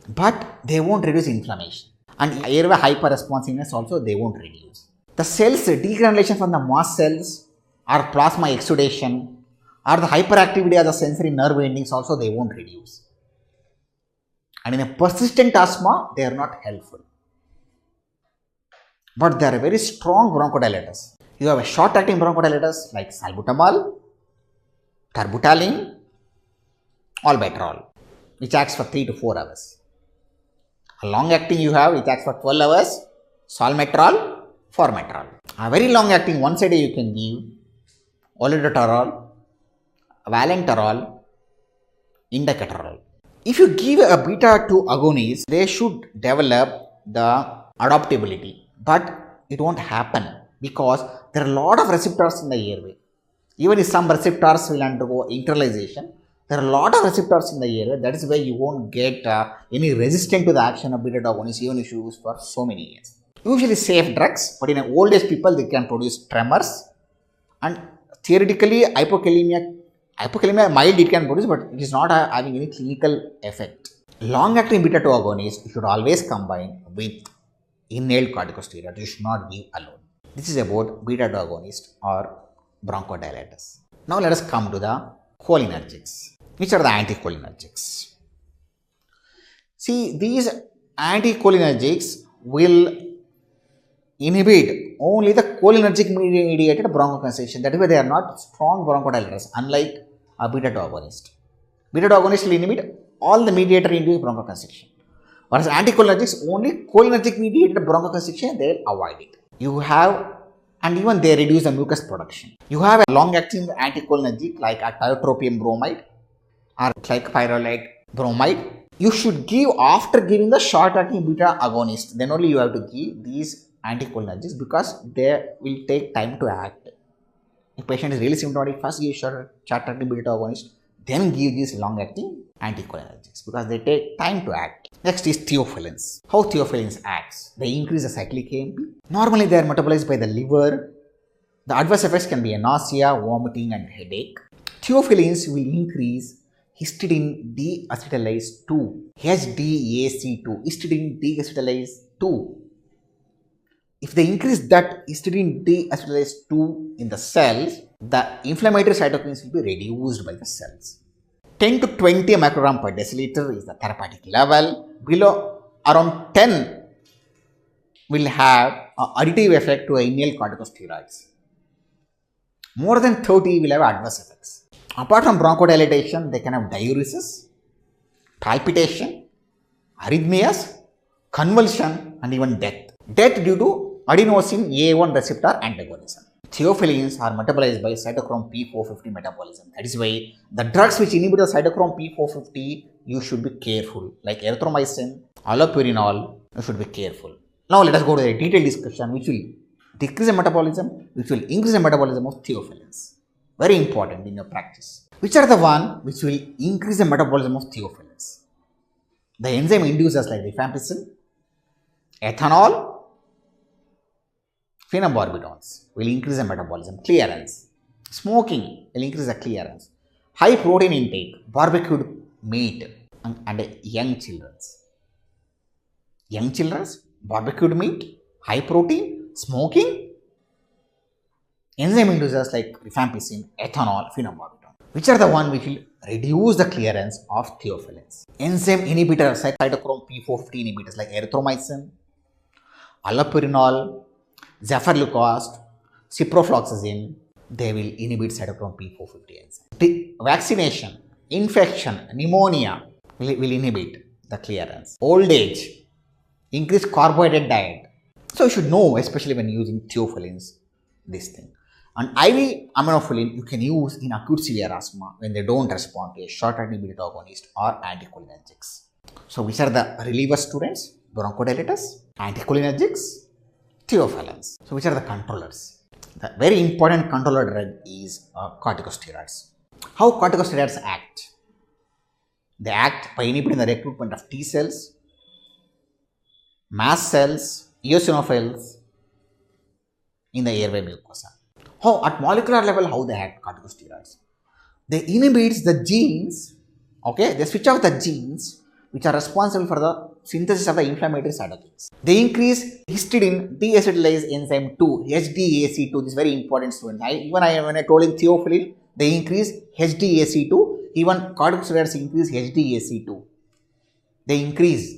But they won't reduce inflammation. And airway hyperresponsiveness also they won't reduce. The cells degranulation from the mast cells or plasma exudation or the hyperactivity of the sensory nerve endings also they won't reduce. And in a persistent asthma, they are not helpful. But they are very strong bronchodilators. You have a short-acting bronchodilators like salbutamol, terbutaline, albuterol, which acts for 3 to 4 hours. A long-acting you have, which acts for 12 hours, salmeterol, formoterol. A very long-acting once a day you can give olodaterol, valenterol, indacaterol. If you give a beta-2 agonist, they should develop the adaptability, but it won't happen because there are a lot of receptors in the airway. Even if some receptors will undergo internalization, there are a lot of receptors in the airway. That is why you won't get any resistance to the action of beta-2 agonists even if you use for so many years. Usually safe drugs, but in old age people they can produce tremors, and theoretically hypokalemia mild it can produce, but it is not having any clinical effect. Long-acting beta-2 agonist you should always combine with inhaled corticosteroid. You should not give alone. This is about beta-2 agonist or bronchodilators. Now let us come to the cholinergics. Which are the anticholinergics? See, these anticholinergics will inhibit only the cholinergic mediated bronchoconstriction. That is why they are not strong bronchodilators, unlike a beta-2 agonist. Beta-2 agonist will inhibit all the mediator induced bronchoconstriction. Whereas anticholinergics, only cholinergic mediated bronchoconstriction, they will avoid it. You have, and even they reduce the mucus production. You have a long-acting anticholinergic like a tiotropium bromide or like pyrrolate bromide. You should give after giving the short-acting beta agonist. Then only you have to give these anticholinergics because they will take time to act. If patient is really symptomatic, first give short-acting beta agonist, then give these long-acting anticholinergics because they take time to act. Next is theophylline. How theophylline acts? They increase the cyclic AMP. Normally they are metabolized by the liver. The adverse effects can be a nausea, vomiting and headache. Theophylline will increase histidine deacetylase 2, HDAC2, histidine deacetylase 2. If they increase that histidine deacetylase 2 in the cells, the inflammatory cytokines will be reduced by the cells. 10 to 20 microgram per deciliter is the therapeutic level. Below around 10 will have an additive effect to inhaled corticosteroids. More than 30 will have adverse effects. Apart from bronchodilation, they can have diuresis, palpitation, arrhythmias, convulsion and even death. Death due to adenosine A1 receptor antagonism. Theophylline are metabolized by cytochrome P450 metabolism. That is why the drugs which inhibit the cytochrome P450, you should be careful. Like erythromycin, allopurinol, you should be careful. Now let us go to a detailed discussion which will decrease the metabolism, which will increase the metabolism of theophylline. Very important in your practice. Which are the one which will increase the metabolism of theophylline? The enzyme inducers like rifampicin, ethanol, phenobarbital will increase the metabolism clearance. Smoking will increase the clearance. High protein intake, barbecued meat and young children. Young children, barbecued meat, high protein, smoking, enzyme inducers like rifampicin, ethanol, phenobarbital. Which are the one which will reduce the clearance of theophylline? Enzyme inhibitors like cytochrome P450 inhibitors like erythromycin, allopurinol, zefarlucost, ciprofloxacin, they will inhibit cytochrome P450 enzyme. Vaccination, infection, pneumonia will inhibit the clearance. Old age, increased carbohydrate diet. So you should know, especially when using theophylline, this thing. And IV aminophylline you can use in acute severe asthma when they don't respond to a short-acting beta agonist or anticholinergics. So which are the reliever students? Bronchodilators, anticholinergics, theophylline. So which are the controllers? The very important controller drug is corticosteroids. How corticosteroids act? They act by inhibiting the recruitment of T cells, mast cells, eosinophils in the airway mucosa. How at molecular level how they act corticosteroids? They inhibit the genes, okay, they switch off the genes which are responsible for the synthesis of the inflammatory cytokines. They increase histidine deacetylase enzyme 2, HDAC2, this is very important students. When I told in theophylline, they increase HDAC2, even corticosteroids increase HDAC2. They increase.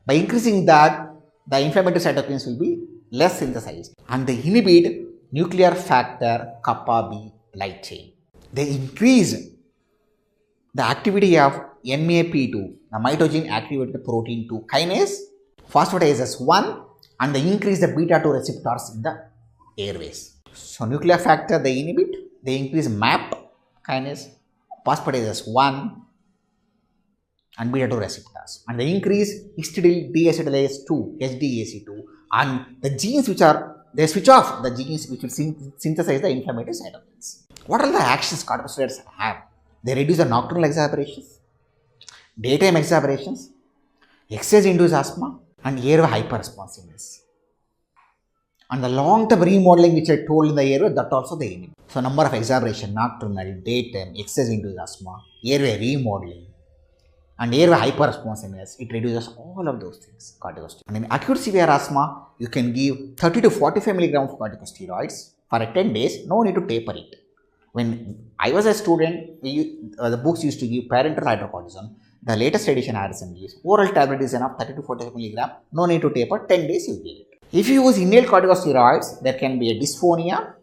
By increasing that, the inflammatory cytokines will be less synthesized and they inhibit nuclear factor kappa B light chain. They increase the activity of MAP2, the mitogen activated protein 2 kinase, phosphatases 1 and they increase the beta 2 receptors in the airways. So nuclear factor they inhibit, they increase MAP kinase, phosphatases 1 and beta 2 receptors and they increase histidine deacetylase 2, HDAC2 and the genes which are, they switch off the genes which will synthesize the inflammatory cytokines. What are the actions corticosteroids have? They reduce the nocturnal exacerbations, daytime exacerbations, exercise-induced asthma and airway hyperresponsiveness. And the long-term remodeling which I told in the airway, that also they inhibit. So number of exacerbation, nocturnal, daytime, exercise-induced asthma, airway remodeling and airway hyperresponsiveness, it reduces all of those things, corticosteroids. And in acute severe asthma, you can give 30 to 45 milligrams of corticosteroids for 10 days, no need to taper it. When I was a student, the books used to give parenteral hydrocortisone. The latest edition RSM gives oral tablet is enough 30 to 45 milligram, no need to taper, 10 days you give it. If you use inhaled corticosteroids, there can be a dysphonia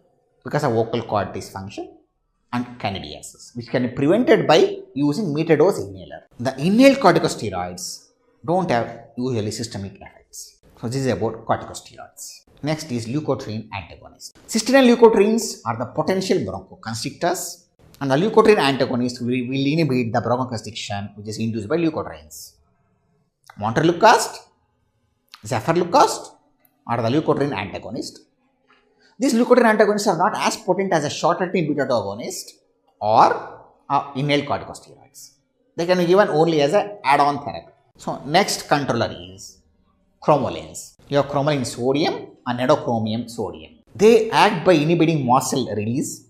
because of vocal cord dysfunction and candidiasis, which can be prevented by using metered dose inhaler. The inhaled corticosteroids don't have usually systemic effects. So this is about corticosteroids. Next is leukotriene antagonists. Cysteine and leukotrienes are the potential bronchoconstrictors, and the leukotriene antagonist will inhibit the bronchoconstriction which is induced by leukotrienes. Montelukast, zefarlukast are the leukotriene antagonist. These leukotriene antagonists are not as potent as a short-acting beta-2 agonist or inhaled corticosteroids. They can be given only as an add-on therapy. So next controller is chromolines. You have chromoline sodium and neochromium sodium. They act by inhibiting mast cell release,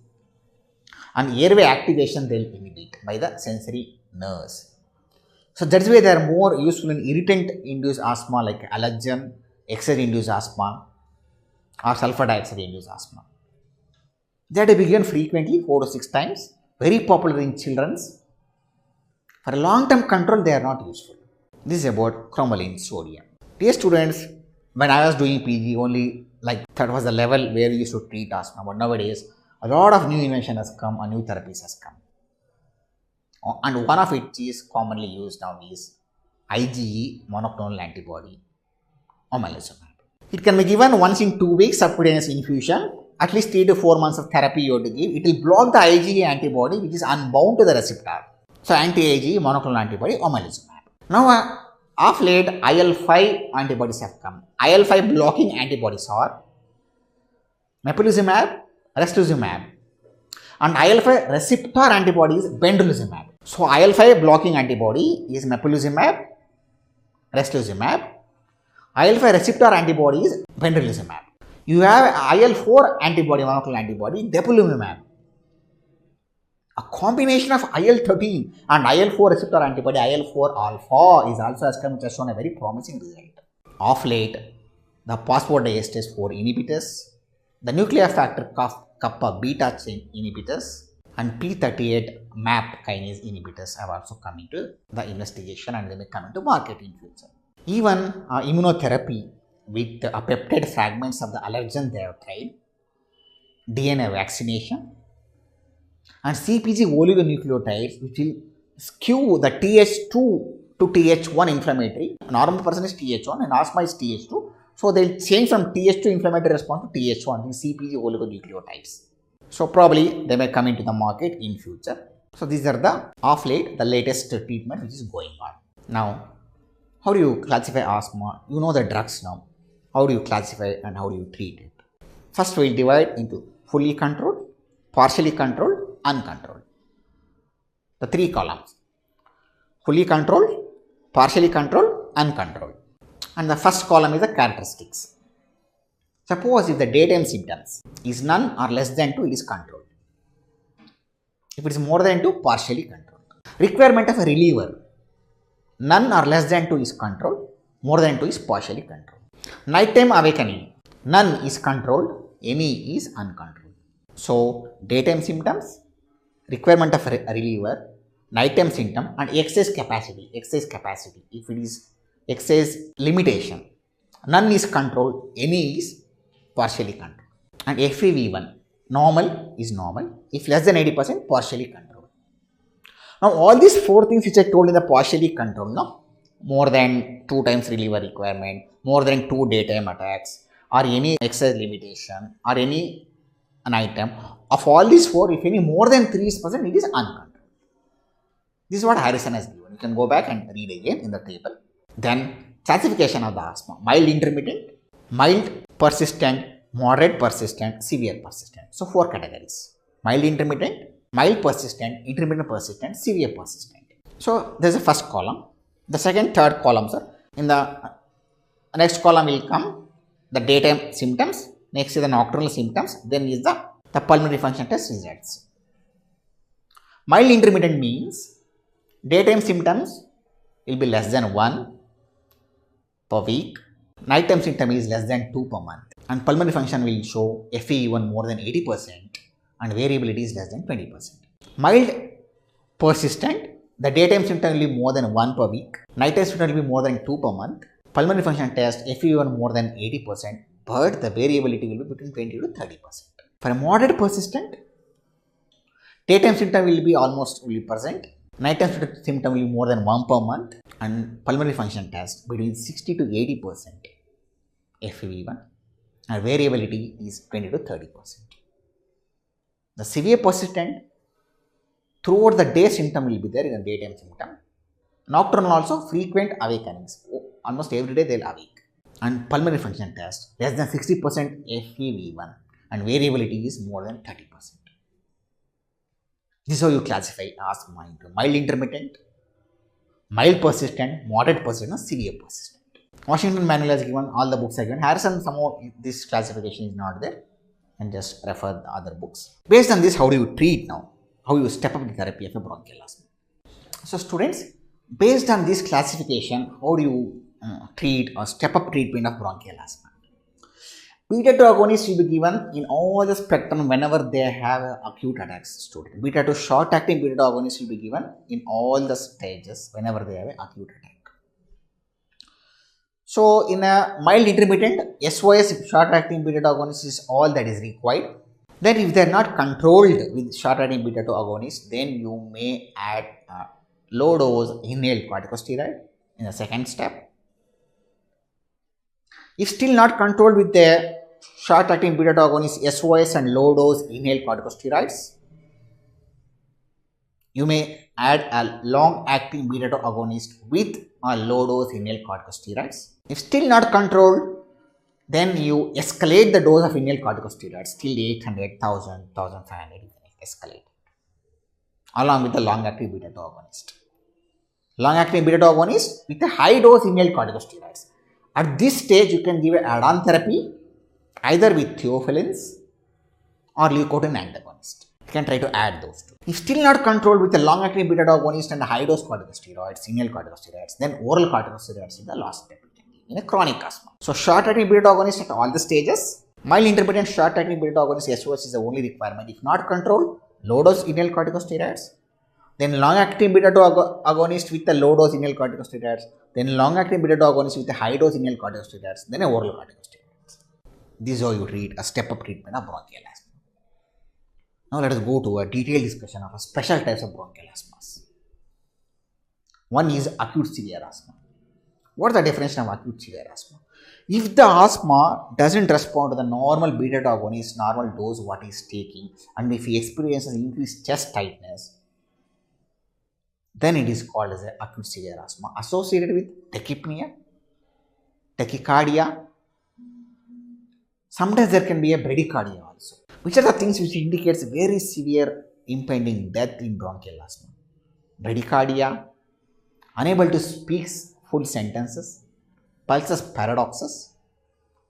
and airway activation they will inhibit by the sensory nerves. So that's why they are more useful in irritant-induced asthma like allergen, exercise-induced asthma, or sulfur dioxide-induced asthma. They are to be given frequently, 4 to 6 times, very popular in children. For a long-term control, they are not useful. This is about chromoline sodium. Dear students, when I was doing PG, only like that was the level where we used to treat asthma. But nowadays, a lot of new invention has come and new therapies has come. And one of it is commonly used now is IgE monoclonal antibody, omalizumab. It can be given once in 2 weeks subcutaneous infusion. At least 3 to 4 months of therapy you have to give. It will block the IgE antibody which is unbound to the receptor. So anti-IgE monoclonal antibody, omalizumab. Now of late IL-5 antibodies have come. IL-5 blocking antibodies are mepolizumab, restuzumab, and IL-5 receptor antibody is benralizumab. So IL-5 blocking antibody is mepolizumab, restuzumab. IL-5 receptor antibody is benralizumab. You have IL-4 antibody, monoclonal antibody, depemokimab. A combination of IL-13 and IL-4 receptor antibody, IL-4 alpha, is also has shown a very promising result. Of late, the phosphodiesterase 4 inhibitors, the nuclear factor kappa beta chain inhibitors, and P38 MAP kinase inhibitors have also come into the investigation, and they may come into market in future. Even immunotherapy with peptide fragments of the allergen they have tried, DNA vaccination, and CpG oligonucleotides which will skew the Th2 to Th1 inflammatory. A normal person is Th1 and asthma is Th2. So they will change from Th2 inflammatory response to Th1, these CpG oligonucleotides. So probably they may come into the market in future. So these are the of late, the latest treatment which is going on. Now, how do you classify asthma? You know the drugs now. How do you classify and how do you treat it? First we will divide into fully controlled, partially controlled, uncontrolled. The 3 columns: fully controlled, partially controlled, uncontrolled. And the first column is the characteristics. Suppose if the daytime symptoms is none or less than 2, it is controlled. If it is more than 2, partially controlled. Requirement of a reliever: none or less than 2 is controlled, more than 2 is partially controlled. Nighttime awakening: none is controlled, any is uncontrolled. So daytime symptoms, requirement of a reliever, nighttime symptom, and exercise capacity. If it is exercise limitation, none is controlled, any is partially controlled. And FEV1, normal is normal. If less than 80%, partially controlled. Now all these 4 things which I told in the partially controlled, no? More than 2 times reliever requirement, more than 2 daytime attacks, or any exercise limitation, or any an item, of all these 4, if any more than 3%, it is uncontrolled. This is what Harrison has given. You can go back and read again in the table. Then classification of the asthma: mild intermittent, mild persistent, moderate persistent, severe persistent. So 4 categories: mild intermittent, mild persistent, intermittent persistent, severe persistent. So there is a first column. The second, third columns are in the next column will come the daytime symptoms. Next is the nocturnal symptoms. Then is the pulmonary function test results. Mild intermittent means daytime symptoms will be less than 1 per week. Nighttime symptom is less than 2 per month. And pulmonary function will show FEV1 more than 80% and variability is less than 20%. Mild persistent, the daytime symptom will be more than 1 per week. Nighttime symptom will be more than 2 per month. Pulmonary function test FEV1 more than 80%, but the variability will be between 20 to 30%. For a moderate persistent, daytime symptom will be almost present. Nighttime symptom will be more than 1 per month. and pulmonary function test between 60 to 80% FEV1 and variability is 20 to 30%. The severe persistent throughout the day symptom will be there in the daytime symptom. Nocturnal also frequent awakenings. Almost every day they will awake. And pulmonary function test less than 60% FEV1 and variability is more than 30%. This is how you classify asthma into mild intermittent, mild persistent, moderate persistent, and severe persistent. Washington manual has given, all the books are given. Harrison, some of this classification is not there, and just refer the other books. Based on this, how do you treat now? How you step up the therapy of a bronchial asthma? So students, based on this classification, how do you treat or step up treatment of bronchial asthma? Beta 2 agonists will be given in all the spectrum whenever they have acute attacks. Student, beta 2 short acting beta 2 agonists will be given in all the stages whenever they have an acute attack. So in a mild intermittent, SOS short acting beta 2 agonist is all that is required. Then if they are not controlled with short acting beta 2 agonist, then you may add low dose inhaled corticosteroid in the second step. If still not controlled with the short acting beta 2 agonist SOS and low dose inhaled corticosteroids, you may add a long acting beta 2 agonist with a low dose inhaled corticosteroids. If still not controlled, then you escalate the dose of inhaled corticosteroids till 800, 1000, 1500, escalate along with the long acting beta 2 agonist. Long acting beta 2 agonist with a high dose inhaled corticosteroids. At this stage, you can give an add-on therapy either with theophylline or leukotriene antagonist. You can try to add those two. If still not controlled with a long acting beta 2 agonist and high dose corticosteroids, inhaled corticosteroids, then oral corticosteroids is the last step in a chronic asthma. So short acting beta 2 agonist at all the stages. Mild intermittent short acting beta 2 agonist SOS is the only requirement. If not controlled, low dose inhaled corticosteroids. Then long acting beta 2 agonist with a low dose inhaled corticosteroids. Then long acting beta 2 agonist with a high dose inhaled corticosteroids. Then a oral corticosteroids. This is how you treat a step up treatment of bronchial asthma. Now let us go to a detailed discussion of a special types of bronchial asthmas. One is acute severe asthma. What is the definition of acute severe asthma? If the asthma doesn't respond to the normal beta 2 agonist, normal dose what he is taking, and if he experiences increased chest tightness, then it is called as acute severe asthma associated with tachypnea, tachycardia. Sometimes there can be a bradycardia also. Which are the things which indicates very severe impending death in bronchial asthma? Bradycardia, unable to speak full sentences, pulses paradoxes,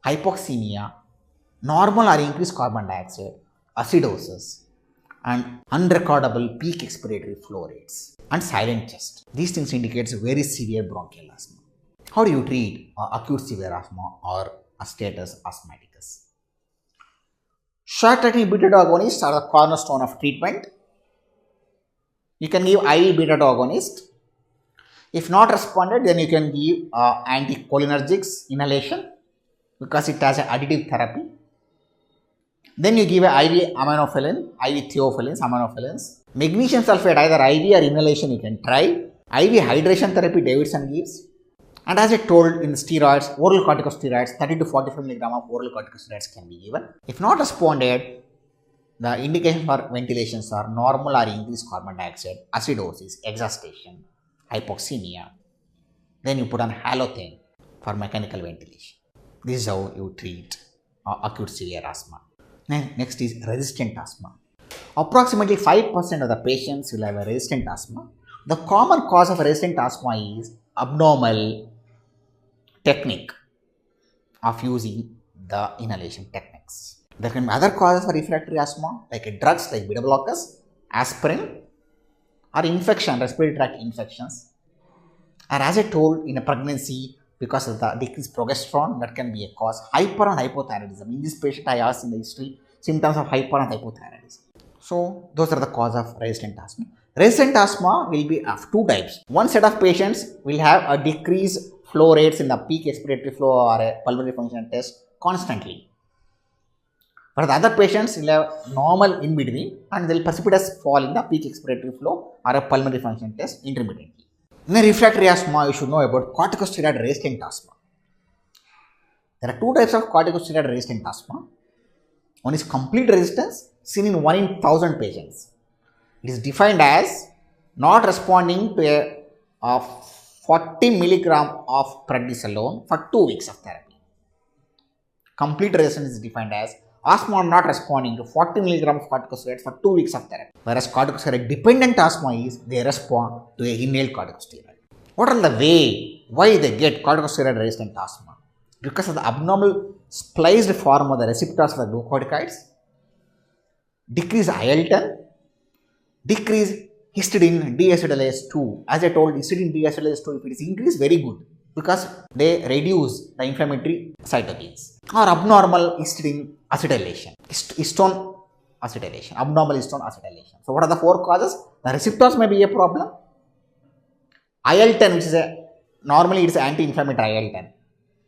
hypoxemia, normal or increased carbon dioxide, acidosis, and unrecordable peak expiratory flow rates, and silent chest. These things indicates very severe bronchial asthma. How do you treat acute severe asthma or a status asthmaticus? Short acting beta 2 agonists are the cornerstone of treatment. You can give IV beta 2 agonist. If not responded, then you can give anticholinergics inhalation because it has an additive therapy. Then you give a IV aminophylline, IV theophylline, aminophylline. Magnesium sulfate, either IV or inhalation you can try. IV hydration therapy Davidson gives. And as I told in steroids, oral corticosteroids, 30 to 45 mg of oral corticosteroids can be given. If not responded, the indication for ventilations are normal or increased carbon dioxide, acidosis, exhaustion, hypoxemia. Then you put on halothane for mechanical ventilation. This is how you treat acute severe asthma. Next is resistant asthma. Approximately 5% of the patients will have a resistant asthma. The common cause of resistant asthma is abnormal technique of using the inhalation techniques. There can be other causes for refractory asthma like drugs like beta blockers, aspirin, or infection, respiratory tract infections. And as I told, in a pregnancy, because of the decreased progesterone, that can be a cause. Hyper and hypothyroidism. In this patient, I asked in the history symptoms of hyper and hypothyroidism. So those are the cause of resistant asthma. Resistant asthma will be of two types. One set of patients will have a decreased flow rates in the peak expiratory flow or a pulmonary function test constantly. But the other patients will have normal in between and they will precipitous fall in the peak expiratory flow or a pulmonary function test intermittently. In a refractory asthma, you should know about corticosteroid resistant asthma. There are two types of corticosteroid resistant asthma. One is complete resistance, seen in 1 in 1000 patients. It is defined as not responding to a 40 milligram of prednisolone for 2 weeks of therapy. Complete resistance is defined as asthma not responding to 40 milligram of corticosteroids for 2 weeks of therapy. Whereas corticosteroid dependent asthma is they respond to a inhaled corticosteroid. What are the way why they get corticosteroid resistant asthma? Because of the abnormal spliced form of the receptors for the glucocorticoids, decrease IL-10, decrease histidine deacetylase 2. As I told, histidine deacetylase 2, if it is increased, very good because they reduce the inflammatory cytokines. Or abnormal histidine acetylation, histone acetylation, abnormal histone acetylation. So, what are the 4 causes? The receptors may be a problem. IL-10, which is normally it is anti-inflammatory IL-10.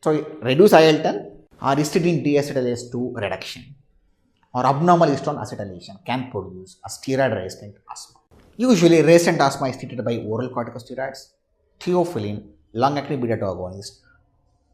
So, reduce IL-10 or histidine deacetylase 2 reduction or abnormal histone acetylation can produce a steroid-resistant asthma. Usually, resistant asthma is treated by oral corticosteroids, theophylline, long-acting beta-2 agonist,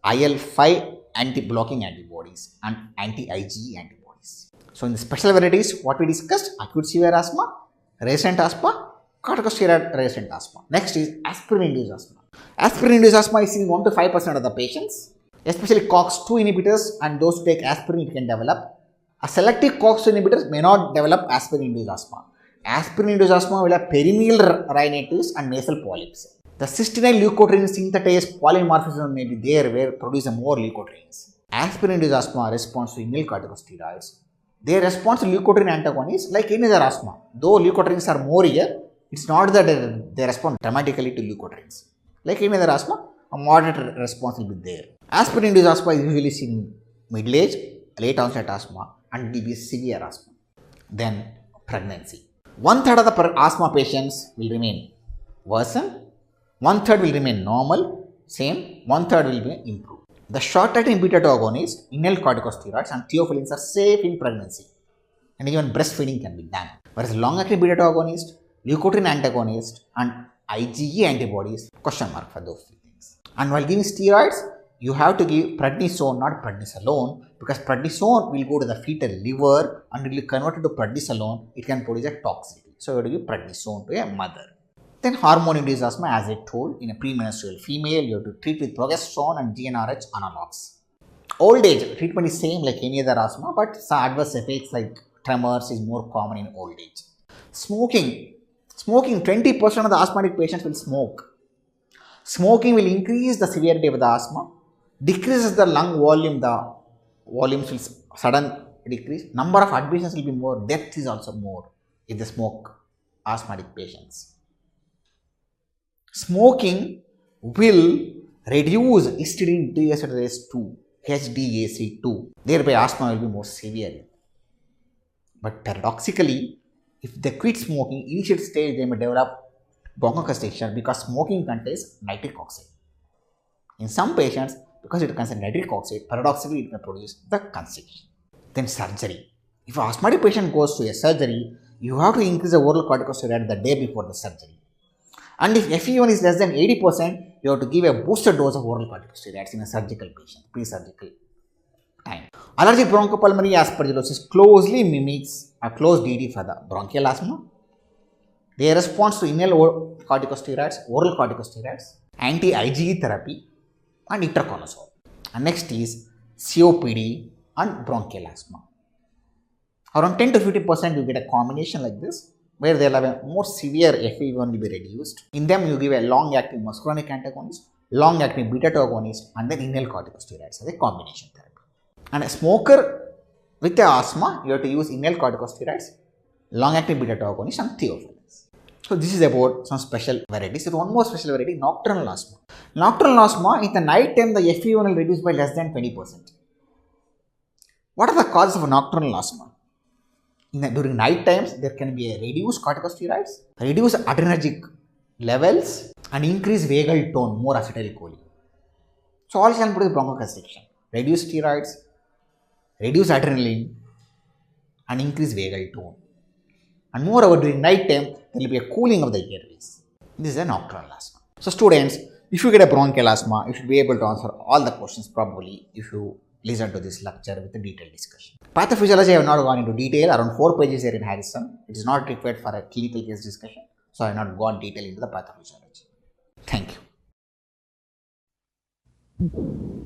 IL-5 anti-blocking antibodies and anti-IgE antibodies. So, in the special varieties, what we discussed, acute severe asthma, resistant asthma, corticosteroid resistant asthma. Next is aspirin-induced asthma. Aspirin-induced asthma is in 1 to 5% of the patients, especially COX-2 inhibitors, and those who take aspirin it can develop. A selective COX-2 inhibitors may not develop aspirin-induced asthma. Aspirin-induced asthma will have perineal rhinitis and nasal polyps. The cystine leukotriene synthetase polymorphism may be there where produce more leukotrienes. Aspirin-induced asthma responds to inhaled corticosteroids. They respond to leukotriene antagonists like any other asthma. Though leukotrienes are more here, it's not that they respond dramatically to leukotrienes. Like any other asthma, a moderate response will be there. Aspirin-induced asthma is usually seen in middle age, late onset asthma, and it will be severe asthma. Then pregnancy. 1/3 of the asthma patients will remain worsen, 1/3 will remain normal, same, 1/3 will be improved. The short-acting beta-2 agonists, inhaled corticosteroids, and theophylline are safe in pregnancy, and even breastfeeding can be done. Whereas long-acting beta-2 agonist, leukotriene antagonist, and IgE antibodies, question mark for those 3 things. And while giving steroids, you have to give prednisone, not prednisolone, because prednisone will go to the fetal liver and it will convert it to prednisolone. It can produce a toxicity. So, you have to give prednisone to a mother. Then hormone-induced asthma, as I told, in a premenstrual female, you have to treat with progesterone and GnRH analogs. Old age, treatment is same like any other asthma, but some adverse effects like tremors is more common in old age. Smoking, 20% of the asthmatic patients will smoke. Smoking will increase the severity of the asthma, decreases the lung volume, the volumes will sudden decrease, number of admissions will be more, death is also more if they smoke asthmatic patients. Smoking will reduce histidine deacetylase 2, HDAC2, thereby asthma will be more severe. But paradoxically, if they quit smoking, initial stage they may develop bronchoconstriction because smoking contains nitric oxide. In some patients, because it contains nitric oxide, paradoxically it may produce the constriction. Then surgery. If an asthmatic patient goes to a surgery, you have to increase the oral corticosteroid the day before the surgery. And if FEV1 is less than 80%, you have to give a booster dose of oral corticosteroids in a surgical patient, pre-surgical time. Allergic bronchopulmonary aspergillosis closely mimics a closed DD for the bronchial asthma. They respond to inhaled corticosteroids, oral corticosteroids, anti-IgE therapy, and itraconazole. And next is COPD and bronchial asthma. Around 10 to 50% you get a combination like this, where they will have a more severe FEV1 will be reduced. In them you give a long-acting muscarinic antagonist, long-acting beta-2 agonist, and then inhaled corticosteroids as a combination therapy. And a smoker with the asthma, you have to use inhaled corticosteroids, long-acting beta-2 agonist, and theophylline. So this is about some special varieties. So one more special variety, nocturnal asthma. Nocturnal asthma, in the night time the FEV1 will reduce by less than 20%. What are the causes of nocturnal asthma? During night times, there can be a reduced corticosteroids, reduced adrenergic levels, and increased vagal tone, more acetylcholine. So all can produce bronchoconstriction. Reduced steroids, reduce adrenaline, and increase vagal tone. And moreover, during night time, there will be a cooling of the airways. This is a nocturnal asthma. So students, if you get a bronchial asthma, you should be able to answer all the questions probably if you listen to this lecture with a detailed discussion. Pathophysiology I have not gone into detail, around 4 pages here in Harrison. It is not required for a clinical case discussion, so I have not gone detail into the pathophysiology. Thank you.